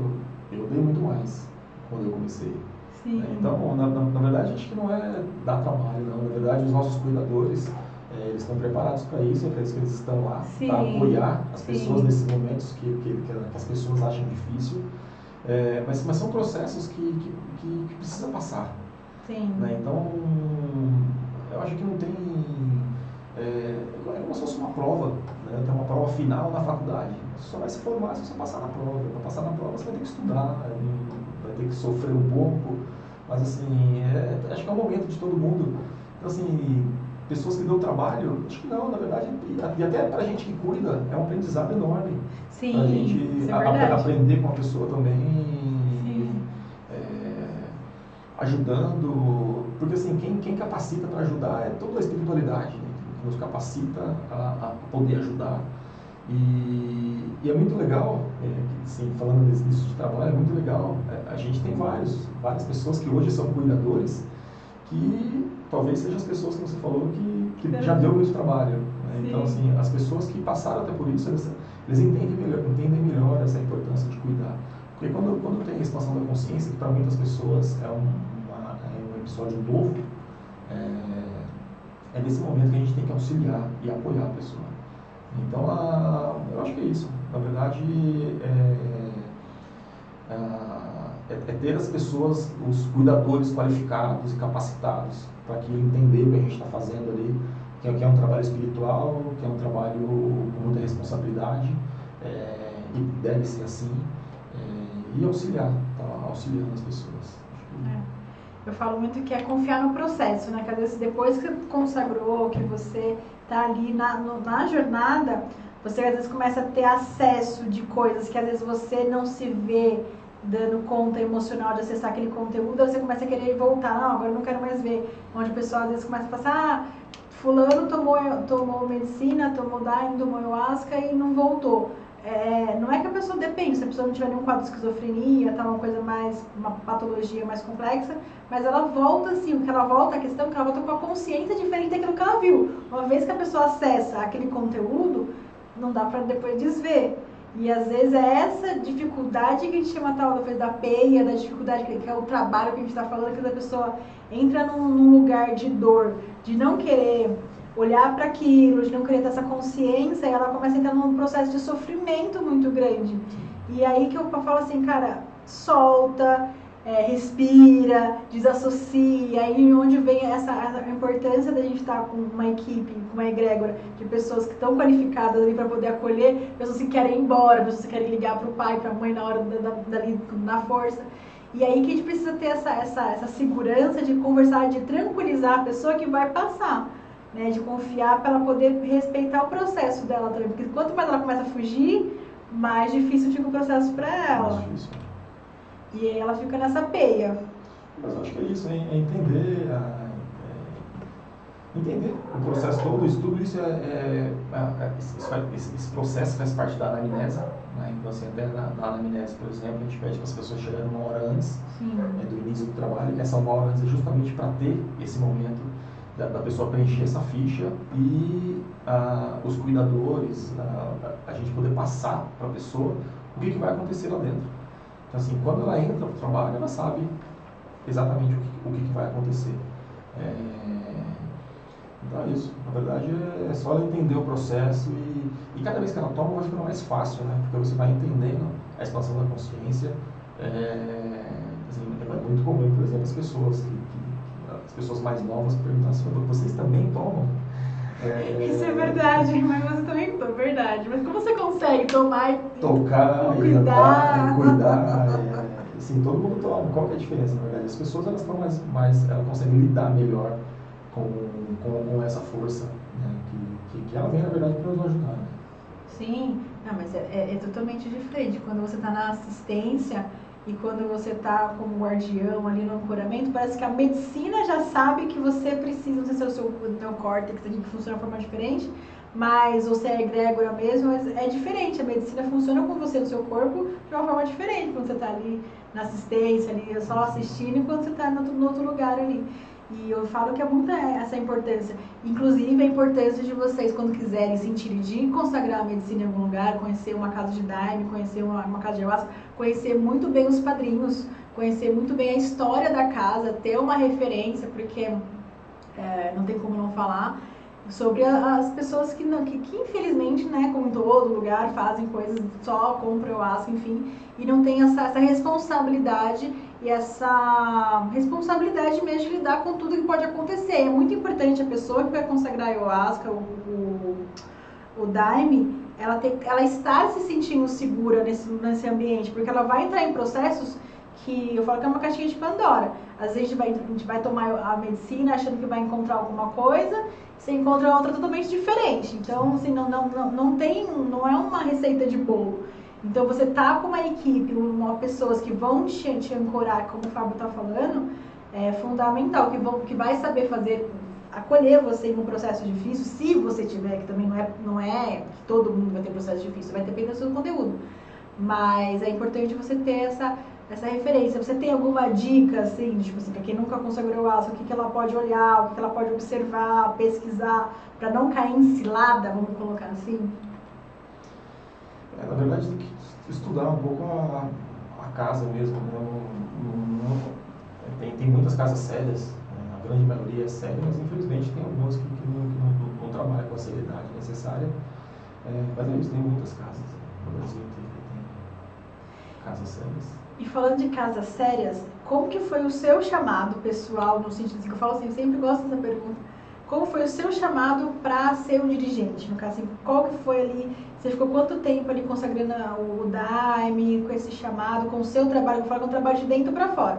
Speaker 2: eu dei muito mais quando eu comecei.
Speaker 1: Sim.
Speaker 2: Né? Então, na verdade, acho que não é dar trabalho, não. Na verdade, os nossos cuidadores, eles estão preparados para isso, é para isso que eles estão lá, para apoiar as pessoas nesses momentos que as pessoas acham difícil. Mas são processos que precisa passar.
Speaker 1: Sim.
Speaker 2: Né? Então, eu acho que não tem... É como se fosse uma prova, né? Tem uma prova final na faculdade. Você só vai se formar se você passar na prova. Para passar na prova você vai ter que estudar, vai ter que sofrer um pouco, mas assim, acho que é o momento de todo mundo. Então assim, pessoas que dão trabalho, acho que não, na verdade, e até para a gente que cuida, é um aprendizado enorme.
Speaker 1: Sim,
Speaker 2: para a gente aprender com a pessoa também, ajudando, porque assim, quem capacita para ajudar é toda a espiritualidade, né? Que nos capacita a poder ajudar. E é muito legal, assim, falando nisso de trabalho, é muito legal, a gente tem várias pessoas que hoje são cuidadores, que talvez sejam as pessoas que você falou que já deu muito trabalho. Né? Então, assim, as pessoas que passaram até por isso, eles entendem melhor essa importância de cuidar. Porque quando tem a expansão da consciência, que para muitas pessoas é um episódio novo, é nesse momento que a gente tem que auxiliar e apoiar a pessoa. Então, eu acho que é isso. Na verdade, é ter as pessoas, os cuidadores qualificados e capacitados para que entender o que a gente está fazendo ali, que é um trabalho espiritual, que é um trabalho com muita responsabilidade, e deve ser assim, e auxiliando as pessoas.
Speaker 1: Eu falo muito que é confiar no processo, né? Que às vezes depois que você consagrou, que você está ali na jornada, você às vezes começa a ter acesso de coisas que às vezes você não se vê dando conta emocional de acessar aquele conteúdo, aí você começa a querer voltar, não, agora eu não quero mais ver. Onde o pessoal às vezes começa a passar, fulano tomou medicina, tomou Daime, tomou ayahuasca e não voltou. Não é que a pessoa depende, se a pessoa não tiver nenhum quadro de esquizofrenia, tá uma patologia mais complexa, mas ela volta assim, o que ela volta, a questão é que ela volta com a consciência diferente daquilo que ela viu. Uma vez que a pessoa acessa aquele conteúdo, não dá para depois desver. E às vezes é essa dificuldade que a gente chama talvez da peia, da dificuldade que é o trabalho que a gente está falando, que a pessoa entra num lugar de dor, de não querer olhar para aquilo, de não querer ter essa consciência, e ela começa a entrar num processo de sofrimento muito grande. E aí que eu falo assim, cara, solta, respira, desassocia, aí onde vem essa importância da gente estar com uma equipe, com uma egrégora de pessoas que estão qualificadas ali para poder acolher, pessoas que querem ir embora, pessoas que querem ligar para o pai, para a mãe na hora na força. E aí que a gente precisa ter essa segurança de conversar, de tranquilizar a pessoa que vai passar. Né, de confiar para ela poder respeitar o processo dela também, porque quanto mais ela começa a fugir, mais difícil fica o processo para ela.
Speaker 2: Mais difícil.
Speaker 1: E aí ela fica nessa peia.
Speaker 2: Mas eu acho que é isso, é entender entender o processo todo, tudo isso esse processo faz parte da anamnese, né? Então, assim, até na anamnese, por exemplo, a gente pede para as pessoas chegarem 1 hora antes do início do trabalho, que essa 1 hora antes é justamente para ter esse momento da pessoa preencher essa ficha e os cuidadores, a gente poder passar para a pessoa o que vai acontecer lá dentro. Então, assim, quando ela entra para o trabalho, ela sabe exatamente o que vai acontecer. Então é isso. Na verdade, é só ela entender o processo e cada vez que ela toma, vai ficando mais fácil, né? Porque você vai entendendo a expansão da consciência. Assim, é muito comum, por exemplo, as pessoas mais novas perguntam assim, vocês também tomam?
Speaker 1: Isso é verdade, mas você também toma, verdade. Mas como você consegue tomar e
Speaker 2: tocar,
Speaker 1: cuidar?
Speaker 2: Cuidar, assim, todo mundo toma. Qual que é a diferença, na verdade? As pessoas, elas estão elas conseguem lidar melhor com essa força, né? que ela vem, na verdade, para nos ajudar. Né?
Speaker 1: Sim, não, mas é totalmente diferente. Quando você está na assistência e quando você está como guardião ali no ancoramento, parece que a medicina já sabe que você precisa, não sei se é o seu neocórtex aqui que funciona de forma diferente, mas você é egrégora mesmo, mas é diferente. A medicina funciona com você no seu corpo de uma forma diferente quando você está ali na assistência, ali só assistindo, e quando você está no outro lugar ali. E eu falo que é muita essa importância. Inclusive, a importância de vocês, quando quiserem sentir de consagrar a medicina em algum lugar, conhecer uma casa de daime, conhecer uma casa de ayahuasca, conhecer muito bem os padrinhos, conhecer muito bem a história da casa, ter uma referência, porque não tem como não falar sobre as pessoas que infelizmente, né, como em todo lugar, fazem coisas, só compram ayahuasca, enfim, e não tem essa responsabilidade e essa responsabilidade mesmo de lidar com tudo que pode acontecer. É muito importante a pessoa que vai consagrar a ayahuasca, o daime, ela estar se sentindo segura nesse ambiente, porque ela vai entrar em processos que eu falo que é uma caixinha de Pandora. Às vezes a gente vai tomar a medicina achando que vai encontrar alguma coisa, você encontra outra totalmente diferente. Então, assim, não é uma receita de bolo. Então, você tá com uma equipe, pessoas que vão te ancorar, como o Fábio está falando, é fundamental, que vai saber acolher você em um processo difícil, se você tiver, que também não é que todo mundo vai ter processo difícil, vai depender do seu conteúdo. Mas é importante você ter essa referência. Você tem alguma dica, assim, tipo assim, para quem nunca consagrou ayahuasca, o que ela pode olhar, o que ela pode observar, pesquisar, para não cair em cilada, vamos colocar assim?
Speaker 2: Na verdade, tem que estudar um pouco a casa mesmo. Tem muitas casas sérias, né? A grande maioria é séria, mas infelizmente tem algumas que não trabalham com a seriedade necessária. Mas é isso, tem muitas casas. No Brasil inteiro tem casas sérias.
Speaker 1: E falando de casas sérias, como que foi o seu chamado pessoal, no sentido que eu falo assim, eu sempre gosto dessa pergunta, como foi o seu chamado para ser um dirigente? No caso, assim, qual que foi ali, você ficou quanto tempo ali consagrando o daime, com esse chamado, com o seu trabalho, eu falo que é um trabalho de dentro para fora.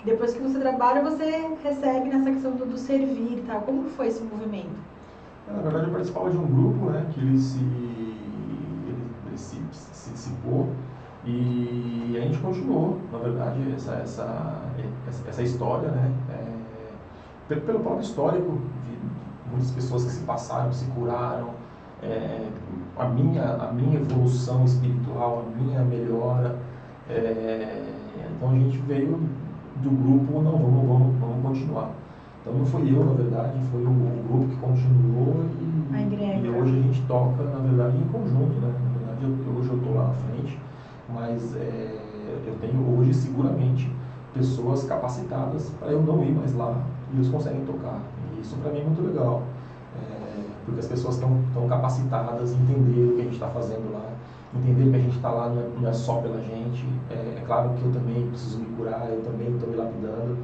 Speaker 1: Depois que você trabalha, você recebe nessa questão do servir e tal. Como que foi esse movimento?
Speaker 2: Na verdade, eu participava de um grupo, né, que ele se dissipou. E a gente continuou, na verdade, essa história, né? Pelo próprio histórico, de muitas pessoas que se passaram, se curaram, a minha evolução espiritual, a minha melhora. Então a gente veio do grupo, não, vamos continuar. Então não fui eu, na verdade, foi o grupo que continuou e hoje a gente toca, na verdade, em conjunto, né? Na verdade, hoje eu estou lá na frente. Mas eu tenho hoje seguramente pessoas capacitadas para eu não ir mais lá e eles conseguem tocar. E isso para mim é muito legal, porque as pessoas estão capacitadas, entender o que a gente está fazendo lá, entender que a gente está lá não é só pela gente. É claro que eu também preciso me curar, eu também estou me lapidando,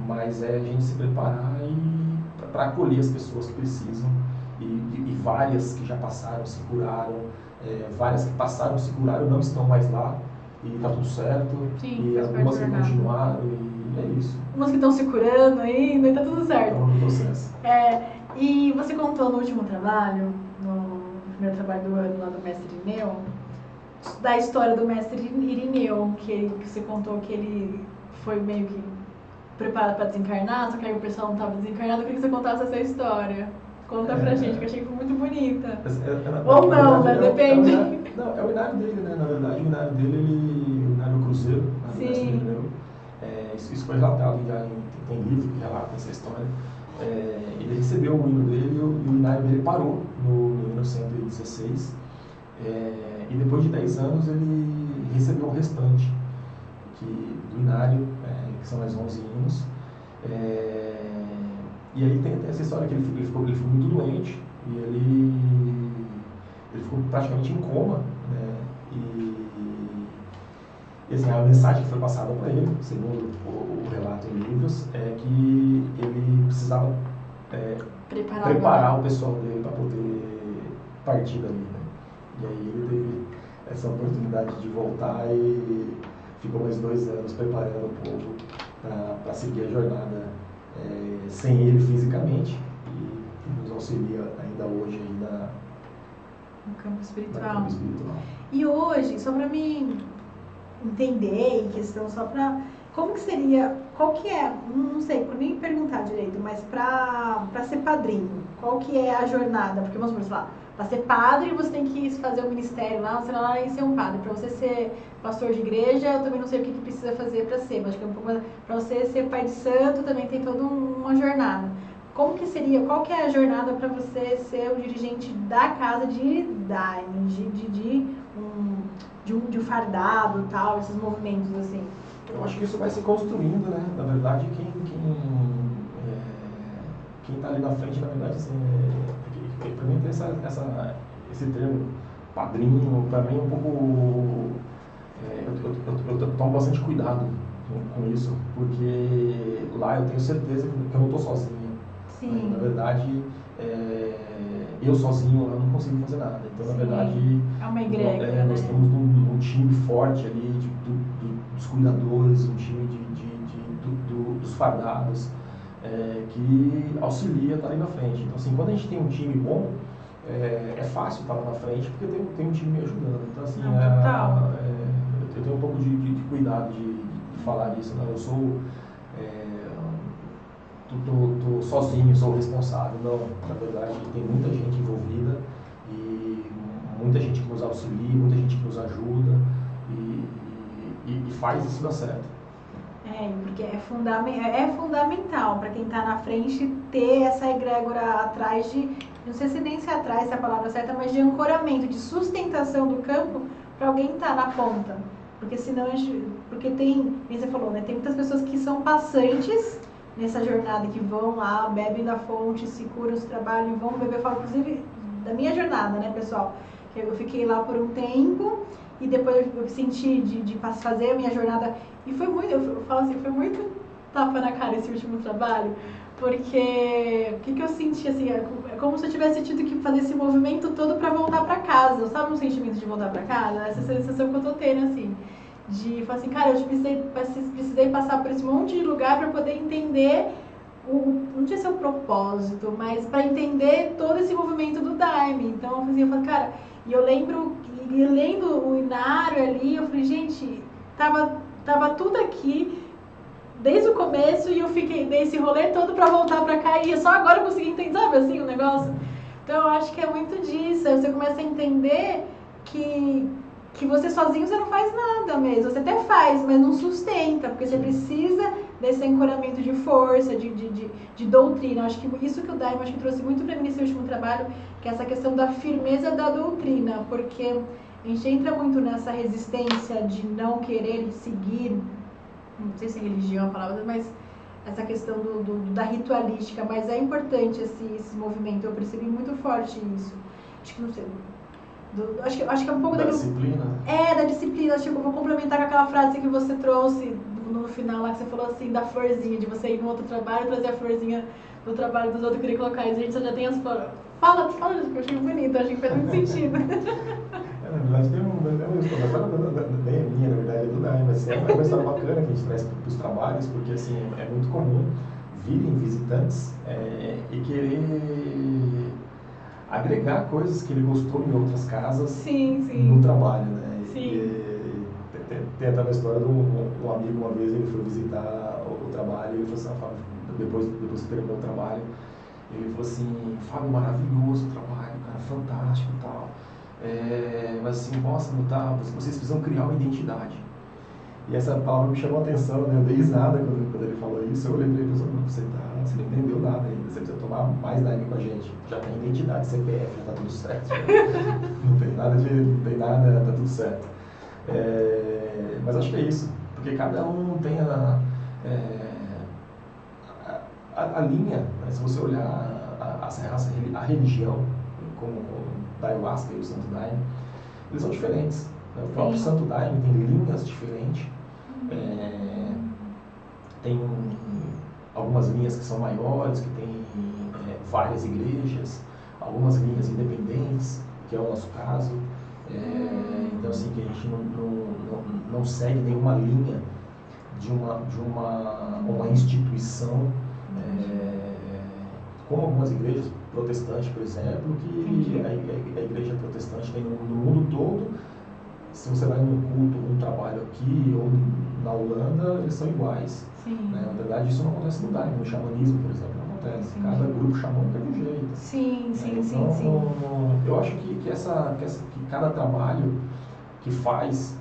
Speaker 2: mas é a gente se preparar para acolher as pessoas que precisam e várias que já passaram, se curaram. Várias que passaram, se curaram, não estão mais lá e está tudo certo.
Speaker 1: Sim,
Speaker 2: e algumas que continuaram e é isso.
Speaker 1: Umas que estão se curando ainda e está tudo certo.
Speaker 2: Estão no processo.
Speaker 1: E você contou no último trabalho, no primeiro trabalho do ano lá do mestre Irineu, da história do mestre Irineu, que você contou que ele foi meio que preparado para desencarnar, só que aí o pessoal não estava desencarnado. Eu queria que você contasse essa história. Conta pra gente, que eu achei que foi muito bonita. Ou não, né? Depende.
Speaker 2: Não, é o inário dele, né? Na verdade, o inário dele, o inário cruzeiro, na
Speaker 1: Sim.
Speaker 2: isso foi relatado já, tem livro que relata essa história. Ele recebeu o hino dele e o inário dele parou no hino 116. E depois de 10 anos ele recebeu o restante do inário, que são mais 11 hinos. E aí tem essa história que ele ficou muito doente e ele ficou praticamente em coma, né? E assim, a mensagem que foi passada para ele, segundo o relato em livros, é que ele precisava preparar o pessoal dele para poder partir dali, né? E aí ele teve essa oportunidade de voltar e ficou mais 2 anos preparando o povo para seguir a jornada sem ele fisicamente e nos auxilia ainda hoje aí
Speaker 1: no campo espiritual.
Speaker 2: No campo espiritual.
Speaker 1: E hoje, só para mim entender, em questão só para... Como que seria, qual que é, não sei, nem perguntar direito, mas para ser padrinho, qual que é a jornada? Porque vamos supor, lá, para ser padre você tem que fazer o ministério lá, sei lá, e ser um padre. Para você ser pastor de igreja, eu também não sei o que precisa fazer para ser, mas acho que é um pouco, para você ser pai de santo também tem toda uma jornada. Como que seria, qual que é a jornada para você ser o dirigente da casa de Daime, de um fardado e tal, esses movimentos assim?
Speaker 2: Eu acho que isso vai se construindo, né? Na verdade, quem está ali na frente, na verdade, assim, para mim tem esse termo padrinho, para mim é um pouco... eu tomo bastante cuidado com isso, porque lá eu tenho certeza que eu não estou sozinho.
Speaker 1: Sim.
Speaker 2: Na verdade, eu sozinho eu não consigo fazer nada. Então, na verdade,
Speaker 1: é uma egrégora,
Speaker 2: nós temos um time forte ali dos cuidadores, um time dos fardados, que auxilia a estar ali na frente. Então, assim, quando a gente tem um time bom, é fácil estar lá na frente, porque tem um time me ajudando. Então, assim, eu tenho um pouco de cuidado de falar disso. Né? Eu sou... tô sozinho, sou o responsável. Não, na verdade, tem muita gente envolvida e muita gente que nos auxilia, muita gente que nos ajuda e faz isso dar certo.
Speaker 1: Porque é fundamental para quem está na frente ter essa egrégora atrás não sei se nem se atrás, se é a palavra certa, mas de ancoramento, de sustentação do campo para alguém estar na ponta. Porque senão, porque tem, como você falou, né, tem muitas pessoas que são passantes nessa jornada, que vão lá, bebem da fonte, se curam, se trabalham e vão beber. Eu falo, inclusive, da minha jornada, né, pessoal? Que eu fiquei lá por um tempo e depois eu senti de fazer a minha jornada. E foi muito, eu falo assim, foi muito tapa na cara esse último trabalho, porque o que eu senti, assim, é como se eu tivesse tido que fazer esse movimento todo para voltar para casa, sabe um sentimento de voltar para casa? Essa sensação que eu tô tendo, assim, de falar assim, cara, eu precisei passar por esse monte de lugar para poder entender não sei se é o propósito, mas para entender todo esse movimento do Daime. Então eu falei, cara, e eu lembro, e lendo o Inário ali, eu falei, gente, tava tudo aqui desde o começo e eu dei esse rolê todo para voltar para cá e só agora eu consegui entender, sabe assim, o negócio? Então eu acho que é muito disso, você começa a entender que você sozinho você não faz nada mesmo, você até faz, mas não sustenta, porque você precisa desse ancoramento de força, de doutrina. Acho que isso que o Daime acho que trouxe muito para mim nesse último trabalho, que é essa questão da firmeza da doutrina, porque a gente entra muito nessa resistência de não querer seguir, não sei se religião é a palavra, mas essa questão da ritualística, mas é importante esse movimento, eu percebi muito forte isso. Acho que não sei... acho que é um pouco
Speaker 2: da disciplina.
Speaker 1: Da disciplina. Tipo, eu vou complementar com aquela frase que você trouxe no final lá, que você falou assim, da florzinha, de você ir no outro trabalho e trazer a florzinha do trabalho dos outros. Eu queria colocar isso, gente, você já tem as flores. Fala, porque eu achei bonito, achei que fez muito sentido.
Speaker 2: Na verdade, tem uma história, nem é minha, na verdade, é do Daime, mas é uma história bacana que a gente traz para os trabalhos, porque assim, é muito comum virem visitantes e querer agregar coisas que ele gostou em outras casas no trabalho, né? Tem até uma história de um amigo, uma vez ele foi visitar o trabalho e ele falou conversando, Fábio, depois que terminou o trabalho, ele falou assim, Fábio, maravilhoso o trabalho, cara, fantástico e tal. Mas assim, nossa, não tá, vocês precisam criar uma identidade. E essa palavra me chamou a atenção, né? Eu dei risada quando ele falou isso. Eu olhei para ele e falei, você não entendeu nada ainda, você precisa tomar mais Daime com a gente. Já tem identidade, CPF, já tá tudo certo. Não tem nada, tá tudo certo. Mas acho que é isso, porque cada um tem a linha, né? Se você olhar a religião, como o Ayahuasca e o Santo Daime, eles são diferentes. Né? O próprio Santo Daime tem linhas diferentes. Tem algumas linhas que são maiores, que tem várias igrejas, algumas linhas independentes, que é o nosso caso. Então, assim, que a gente não segue nenhuma linha de uma instituição, como algumas igrejas protestantes, por exemplo, que a igreja protestante tem no mundo todo. Se você vai num culto, um trabalho aqui ou na Holanda, eles são iguais. Né? Na verdade, isso não acontece no Daime, no xamanismo, por exemplo, não acontece. Cada grupo xamânico é de um jeito. Então, eu acho que cada trabalho que faz,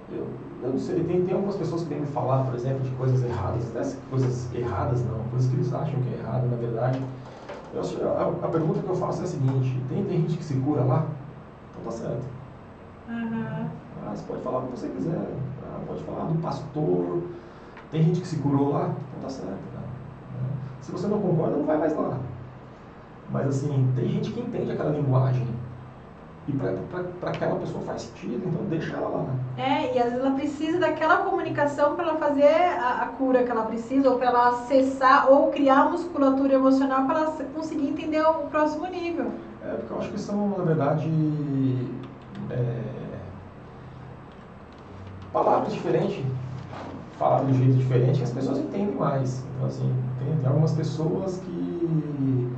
Speaker 2: eu não sei, tem algumas pessoas que vêm me falar, por exemplo, de coisas erradas, até coisas erradas não, coisas que eles acham que é errado, na verdade. A pergunta que eu faço é a seguinte, tem gente que se cura lá? Então tá certo. Você pode falar o que você quiser, pode falar do pastor, tem gente que se curou lá, então tá certo, cara. Se você não concorda, não vai mais lá. Mas assim, tem gente que entende aquela linguagem e para aquela pessoa faz sentido, então deixa ela lá.
Speaker 1: E às vezes ela precisa daquela comunicação para ela fazer a cura que ela precisa, ou para ela acessar, ou criar musculatura emocional para ela conseguir entender o próximo nível.
Speaker 2: Porque eu acho que são, na verdade, palavras diferentes, faladas de um jeito diferente, que as pessoas entendem mais. Então, assim, tem algumas pessoas que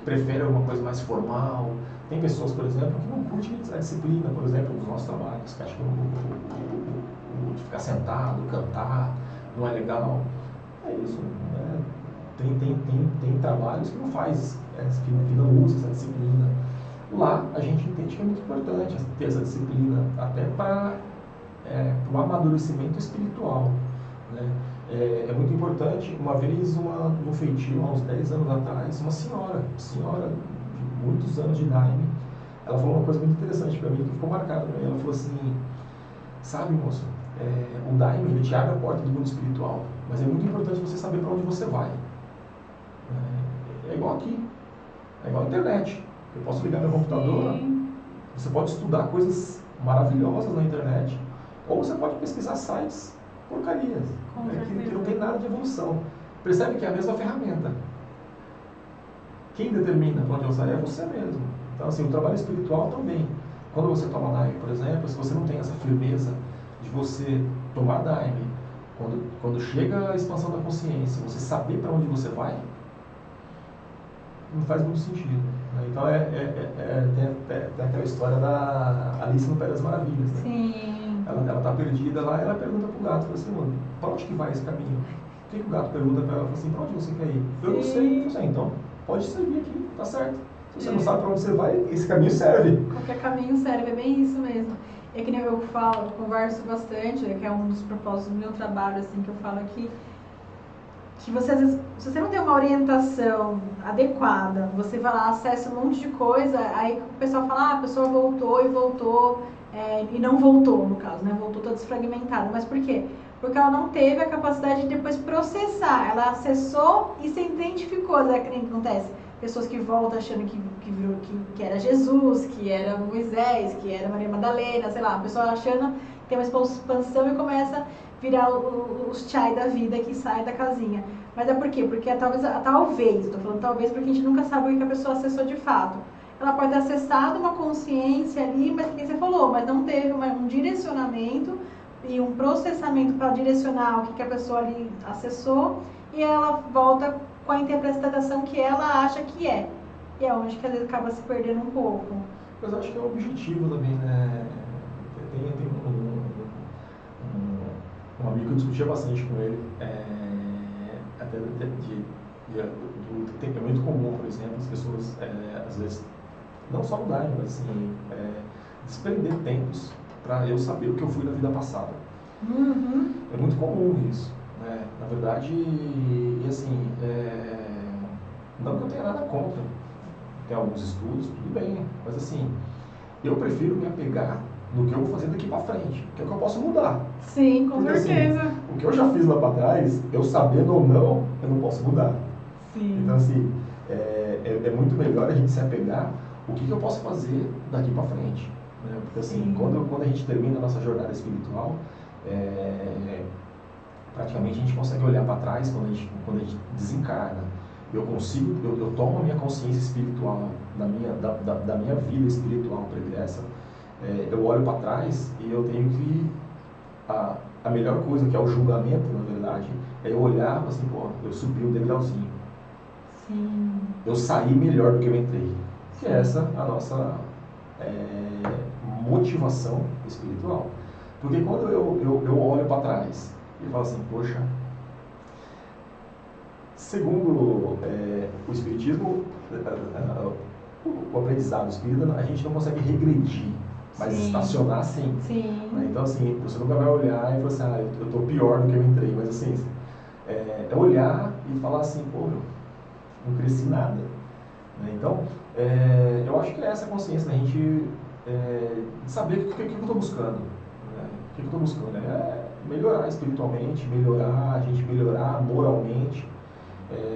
Speaker 2: preferem alguma coisa mais formal. Tem pessoas, por exemplo, que não curtem a disciplina, por exemplo, nos nossos trabalhos, que acham que o de ficar sentado, cantar, não é legal. É isso, né? Tem trabalhos que não faz, que não usa essa disciplina. Lá, a gente entende que é muito importante ter essa disciplina, até para o amadurecimento espiritual. Né? É muito importante. Uma vez, no feitio, há uns 10 anos atrás, uma senhora de muitos anos de Daime, ela falou uma coisa muito interessante para mim, que ficou marcada para mim. Ela falou assim, sabe, moço, o Daime, ele te abre a porta do mundo espiritual, mas é muito importante você saber para onde você vai. É igual aqui, é igual a internet. Eu posso ligar meu computador, você pode estudar coisas maravilhosas na internet, ou você pode pesquisar sites porcarias, que não tem nada de evolução. Percebe que é a mesma ferramenta. Quem determina para onde eu saio é você mesmo. Então, assim, o trabalho espiritual também. Quando você toma Daime, por exemplo, se você não tem essa firmeza de você tomar Daime, quando chega a expansão da consciência, você saber para onde você vai, não faz muito sentido. Né? Então, tem aquela história da Alice no País das Maravilhas. Né?
Speaker 1: Sim.
Speaker 2: Ela está perdida lá, ela pergunta para o gato, fala assim, mano, para onde que vai esse caminho? O que o gato pergunta para ela? Fala assim, para onde você quer ir? Eu não sei. Eu falei, então, pode servir aqui, tá certo. Se você não sabe para onde você vai, esse caminho serve.
Speaker 1: Qualquer caminho serve, é bem isso mesmo. É que nem eu falo, eu converso bastante, que é um dos propósitos do meu trabalho, assim, que eu falo aqui, que você, às vezes, se você não tem uma orientação adequada, você vai lá, acessa um monte de coisa, aí o pessoal fala, a pessoa voltou e voltou, e não voltou, no caso, né? Voltou toda desfragmentada. Mas por quê? Porque ela não teve a capacidade de depois processar. Ela acessou e se identificou, né? Que nem acontece. Pessoas que voltam achando que era Jesus, que era Moisés, que era Maria Madalena, sei lá. A pessoa achando que tem uma expansão e começa a virar os chai da vida que sai da casinha. Mas é por quê? Porque talvez, estou falando talvez porque a gente nunca sabe o que a pessoa acessou de fato. Ela pode ter acessado uma consciência ali, mas que você falou, mas não teve um direcionamento e um processamento para direcionar o que a pessoa ali acessou, e ela volta com a interpretação que ela acha que é. E é onde que às vezes acaba se perdendo um pouco.
Speaker 2: Mas eu acho que é o objetivo também, né? Tem um amigo que eu discutia bastante com ele, até do temperamento comum, por exemplo, as pessoas, às vezes, não só mudarem, mas assim, desprender tempos para eu saber o que eu fui na vida passada.
Speaker 1: Uhum.
Speaker 2: É muito comum isso, né? Na verdade, e assim, não que eu tenha nada contra, tem alguns estudos, tudo bem, mas assim, eu prefiro me apegar no que eu vou fazer daqui para frente, que é o que eu posso mudar.
Speaker 1: Sim, com
Speaker 2: Porque,
Speaker 1: certeza.
Speaker 2: assim, o que eu já fiz lá para trás, eu sabendo ou não, eu não posso mudar.
Speaker 1: Sim.
Speaker 2: Então, assim, é muito melhor a gente se apegar o que eu posso fazer daqui para frente. Né? Porque, assim, quando a gente termina a nossa jornada espiritual, praticamente a gente consegue olhar para trás quando a gente desencarna. Eu tomo a minha consciência espiritual, da minha vida espiritual pregressa, eu olho para trás e eu tenho que... A melhor coisa, que é o julgamento, na verdade, é eu olhar e falar assim, pô, eu subi um degrauzinho.
Speaker 1: Sim.
Speaker 2: Eu saí melhor do que eu entrei. Que é essa a nossa motivação espiritual. Porque quando eu olho para trás e falo assim, poxa, segundo o Espiritismo, o aprendizado espírita, a gente não consegue regredir, mas estacionar sim. Né? Então, assim, você nunca vai olhar e falar assim, eu estou pior do que eu entrei, mas assim, é olhar e falar assim, pô, não cresci nada. Né? Então, eu acho que é essa consciência da gente saber o que eu estou buscando. Né? O que eu estou buscando é melhorar espiritualmente, a gente melhorar moralmente.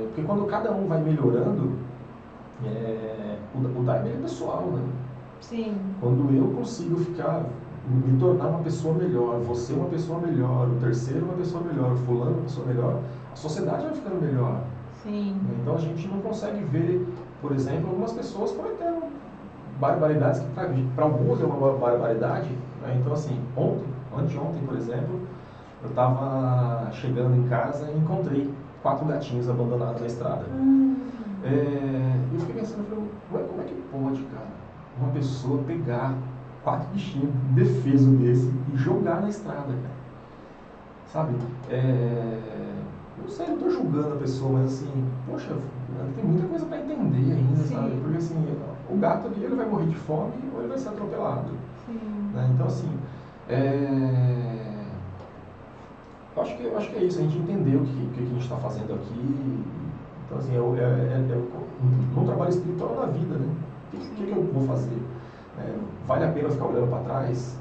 Speaker 2: Porque quando cada um vai melhorando, o time é pessoal, né?
Speaker 1: Sim.
Speaker 2: Quando eu consigo me tornar uma pessoa melhor, você uma pessoa melhor, o terceiro uma pessoa melhor, o fulano uma pessoa melhor, a sociedade vai ficando melhor.
Speaker 1: Sim.
Speaker 2: Então a gente não consegue ver, por exemplo, algumas pessoas cometendo barbaridades que para alguns é uma barbaridade. Né? Então, assim, anteontem, por exemplo, eu estava chegando em casa e encontrei 4 gatinhos abandonados na estrada. E eu fiquei pensando, como é que pode, cara, uma pessoa pegar 4 bichinhos indefesos desse e jogar na estrada, cara? Sabe? Não sei, não estou julgando a pessoa, mas assim, poxa, tem muita coisa para entender ainda,
Speaker 1: Sim.
Speaker 2: sabe? Porque assim, o gato ali, ele vai morrer de fome ou ele vai ser atropelado. Né? Então, assim, eu acho que é isso, a gente entender o que a gente está fazendo aqui. Então, assim, no trabalho espiritual na vida, né? O que eu vou fazer? Vale a pena ficar olhando para trás?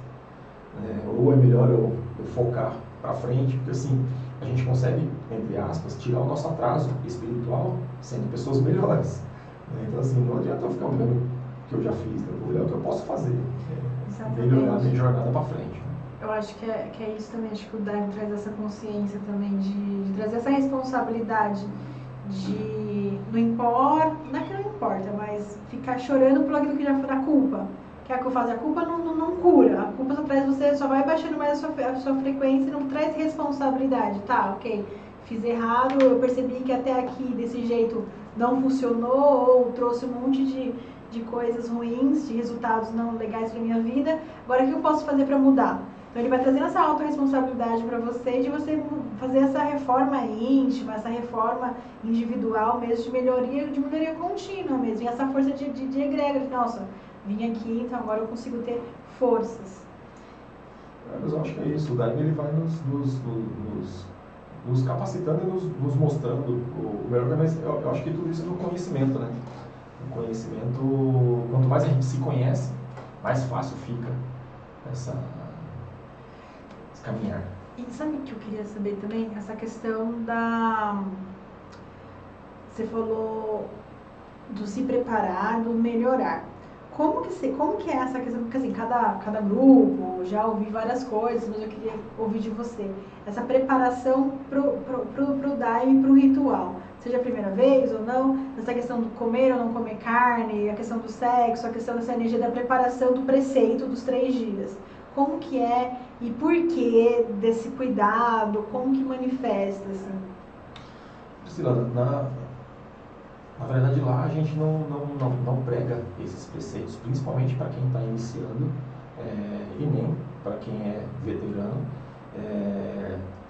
Speaker 2: Ou é melhor eu focar para frente? Porque, assim, a gente consegue, entre aspas, tirar o nosso atraso espiritual sendo pessoas melhores. Né? Então, assim, não adianta eu ficar olhando o que eu já fiz, eu vou olhar o que eu posso fazer. Melhorar a minha jornada para frente.
Speaker 1: Eu acho que é isso também, acho que o Daime traz essa consciência também de trazer essa responsabilidade de não importa, não é que não importa, mas ficar chorando por aquilo que já foi da culpa. Que é o que eu faço, a culpa não cura, a culpa só traz você, só vai baixando mais a sua frequência e não traz responsabilidade. Tá, ok, fiz errado, eu percebi que até aqui desse jeito não funcionou ou trouxe um monte de coisas ruins, de resultados não legais para minha vida, agora o que eu posso fazer para mudar? Então ele vai trazendo essa autorresponsabilidade para você, de você fazer essa reforma íntima, essa reforma individual mesmo, de melhoria contínua mesmo, e essa força de egrégora, de nossa, vim aqui, então agora eu consigo ter forças.
Speaker 2: Mas eu acho que é isso, o Daime ele vai nos capacitando e nos mostrando o melhor, mas eu acho que tudo isso é no conhecimento, né? O conhecimento, quanto mais a gente se conhece, mais fácil fica esse caminhar.
Speaker 1: E sabe o que eu queria saber também? Essa questão você falou do se preparar, do melhorar. Como que é essa questão? Porque assim, cada grupo, já ouvi várias coisas, mas eu queria ouvir de você. Essa preparação pro Daime, pro ritual. Seja a primeira vez ou não, essa questão do comer ou não comer carne, a questão do sexo, a questão dessa energia da preparação do preceito dos 3 dias. Como que é e por que desse cuidado? Como que manifesta, assim?
Speaker 2: Priscila, na verdade lá a gente não prega esses preceitos, principalmente para quem está iniciando e nem para quem é veterano.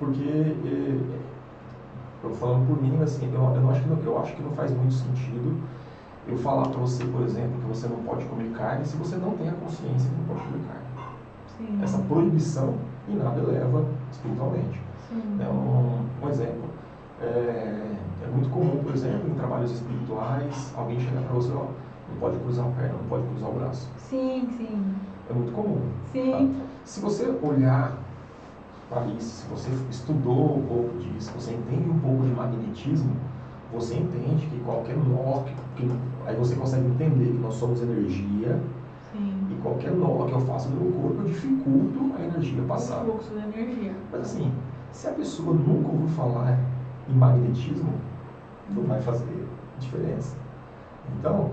Speaker 2: Porque, eu falando por mim, assim, eu acho que não faz muito sentido eu falar para você, por exemplo, que você não pode comer carne se você não tem a consciência que não pode comer carne.
Speaker 1: Sim.
Speaker 2: Essa proibição em nada eleva espiritualmente.
Speaker 1: Sim.
Speaker 2: Um exemplo, é muito comum, por exemplo, em trabalhos espirituais, alguém chegar para você, ó, não pode cruzar a perna, não pode cruzar o braço.
Speaker 1: Sim, sim.
Speaker 2: É muito comum.
Speaker 1: Sim.
Speaker 2: Tá? Se você olhar para isso, se você estudou um pouco disso, você entende um pouco de magnetismo, você entende que qualquer nó, aí você consegue entender que nós somos energia.
Speaker 1: Sim.
Speaker 2: E qualquer nó que eu faço no meu corpo, eu dificulto a energia passar.
Speaker 1: O fluxo da energia.
Speaker 2: Mas assim, se a pessoa nunca ouviu falar em magnetismo, não vai fazer diferença. Então,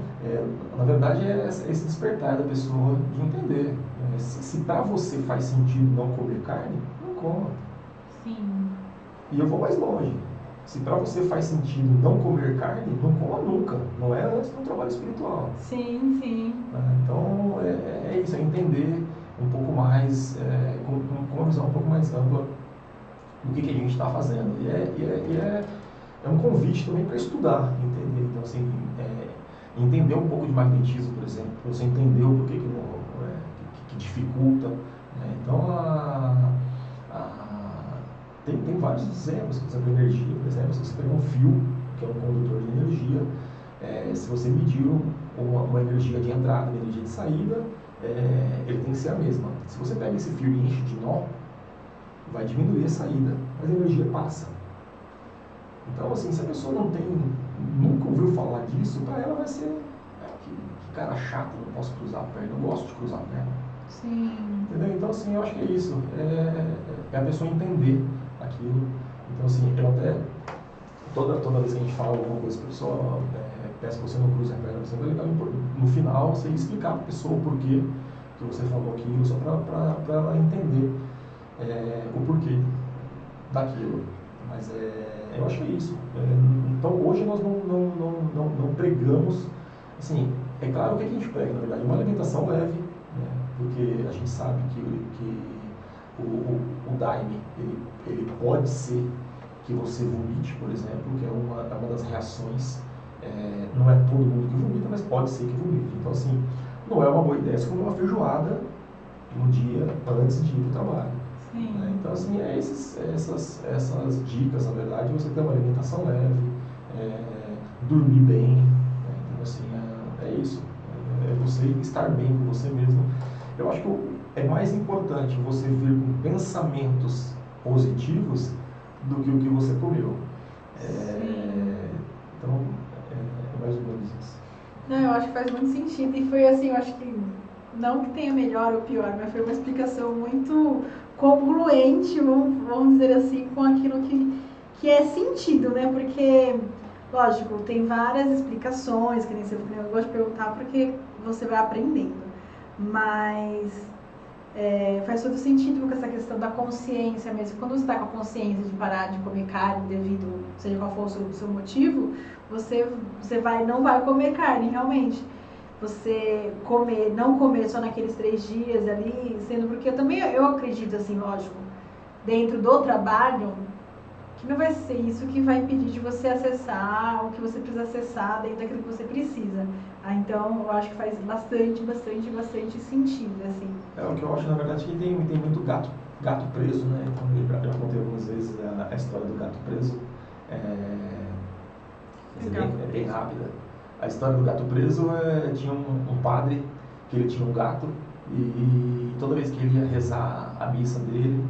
Speaker 2: na verdade, é esse despertar da pessoa de entender. Se para você faz sentido não comer carne, não coma.
Speaker 1: Sim.
Speaker 2: E eu vou mais longe. Se para você faz sentido não comer carne, não coma nunca. Não é antes do trabalho espiritual.
Speaker 1: Sim, sim.
Speaker 2: Então, é isso, é entender um pouco mais, com uma visão um pouco mais ampla do que a gente está fazendo. E é um convite também para estudar, entender. Então, assim, entender um pouco de magnetismo, por exemplo, para você entender o porquê que dificulta. Né? Então, tem vários exemplos, por exemplo, energia, por exemplo, se você pegar um fio, que é um condutor de energia, se você medir uma energia de entrada e uma energia de saída, ele tem que ser a mesma. Se você pega esse fio e enche de nó, vai diminuir a saída, mas a energia passa. Então, assim, se a pessoa nunca ouviu falar disso, para ela vai ser que cara chato, não posso cruzar a perna, não gosto de cruzar a perna.
Speaker 1: Sim.
Speaker 2: Entendeu? Então, assim, eu acho que é isso, é a pessoa entender aquilo. Então, assim, eu até, toda vez que a gente fala alguma coisa para a pessoa, peço que você não cruze a perna, você vai no final você explicar para a pessoa o porquê que você falou aquilo, só para ela entender o porquê daquilo. Mas eu acho que é isso. Então hoje nós não pregamos, assim, é claro o que a gente prega, na verdade, uma alimentação leve, né? Porque a gente sabe que o Daime, ele pode ser que você vomite, por exemplo, que é uma das reações. Não é todo mundo que vomita, mas pode ser que vomite. Então, assim, não é uma boa ideia comer uma feijoada no dia antes de ir para o trabalho. Né? Então, assim, essas dicas, na verdade, você ter uma alimentação leve, dormir bem. Né? Então, assim, é isso. É você estar bem com você mesmo. Eu acho que é mais importante você vir com pensamentos positivos do que o que você comeu. Então, é mais ou menos isso.
Speaker 1: Não, eu acho que faz muito sentido. E foi assim, eu acho que não que tenha melhor ou pior, mas foi uma explicação muito congruente, vamos dizer assim, com aquilo que é sentido, né? Porque, lógico, tem várias explicações, que nem você eu gosto de perguntar, porque você vai aprendendo. Mas faz todo sentido com essa questão da consciência mesmo. Quando você está com a consciência de parar de comer carne devido, seja qual for o seu motivo, você não vai comer carne, realmente. Você não comer só naqueles 3 dias ali, sendo porque eu acredito, assim, lógico, dentro do trabalho, que não vai ser isso que vai impedir de você acessar o que você precisa acessar dentro daquilo que você precisa. Então, eu acho que faz bastante sentido, assim.
Speaker 2: O que eu acho, na verdade, que tem muito gato preso, né? Então, eu contei algumas vezes a história do gato preso. É bem rápida. A história do gato preso tinha um padre que ele tinha um gato e toda vez que ele ia rezar a missa dele,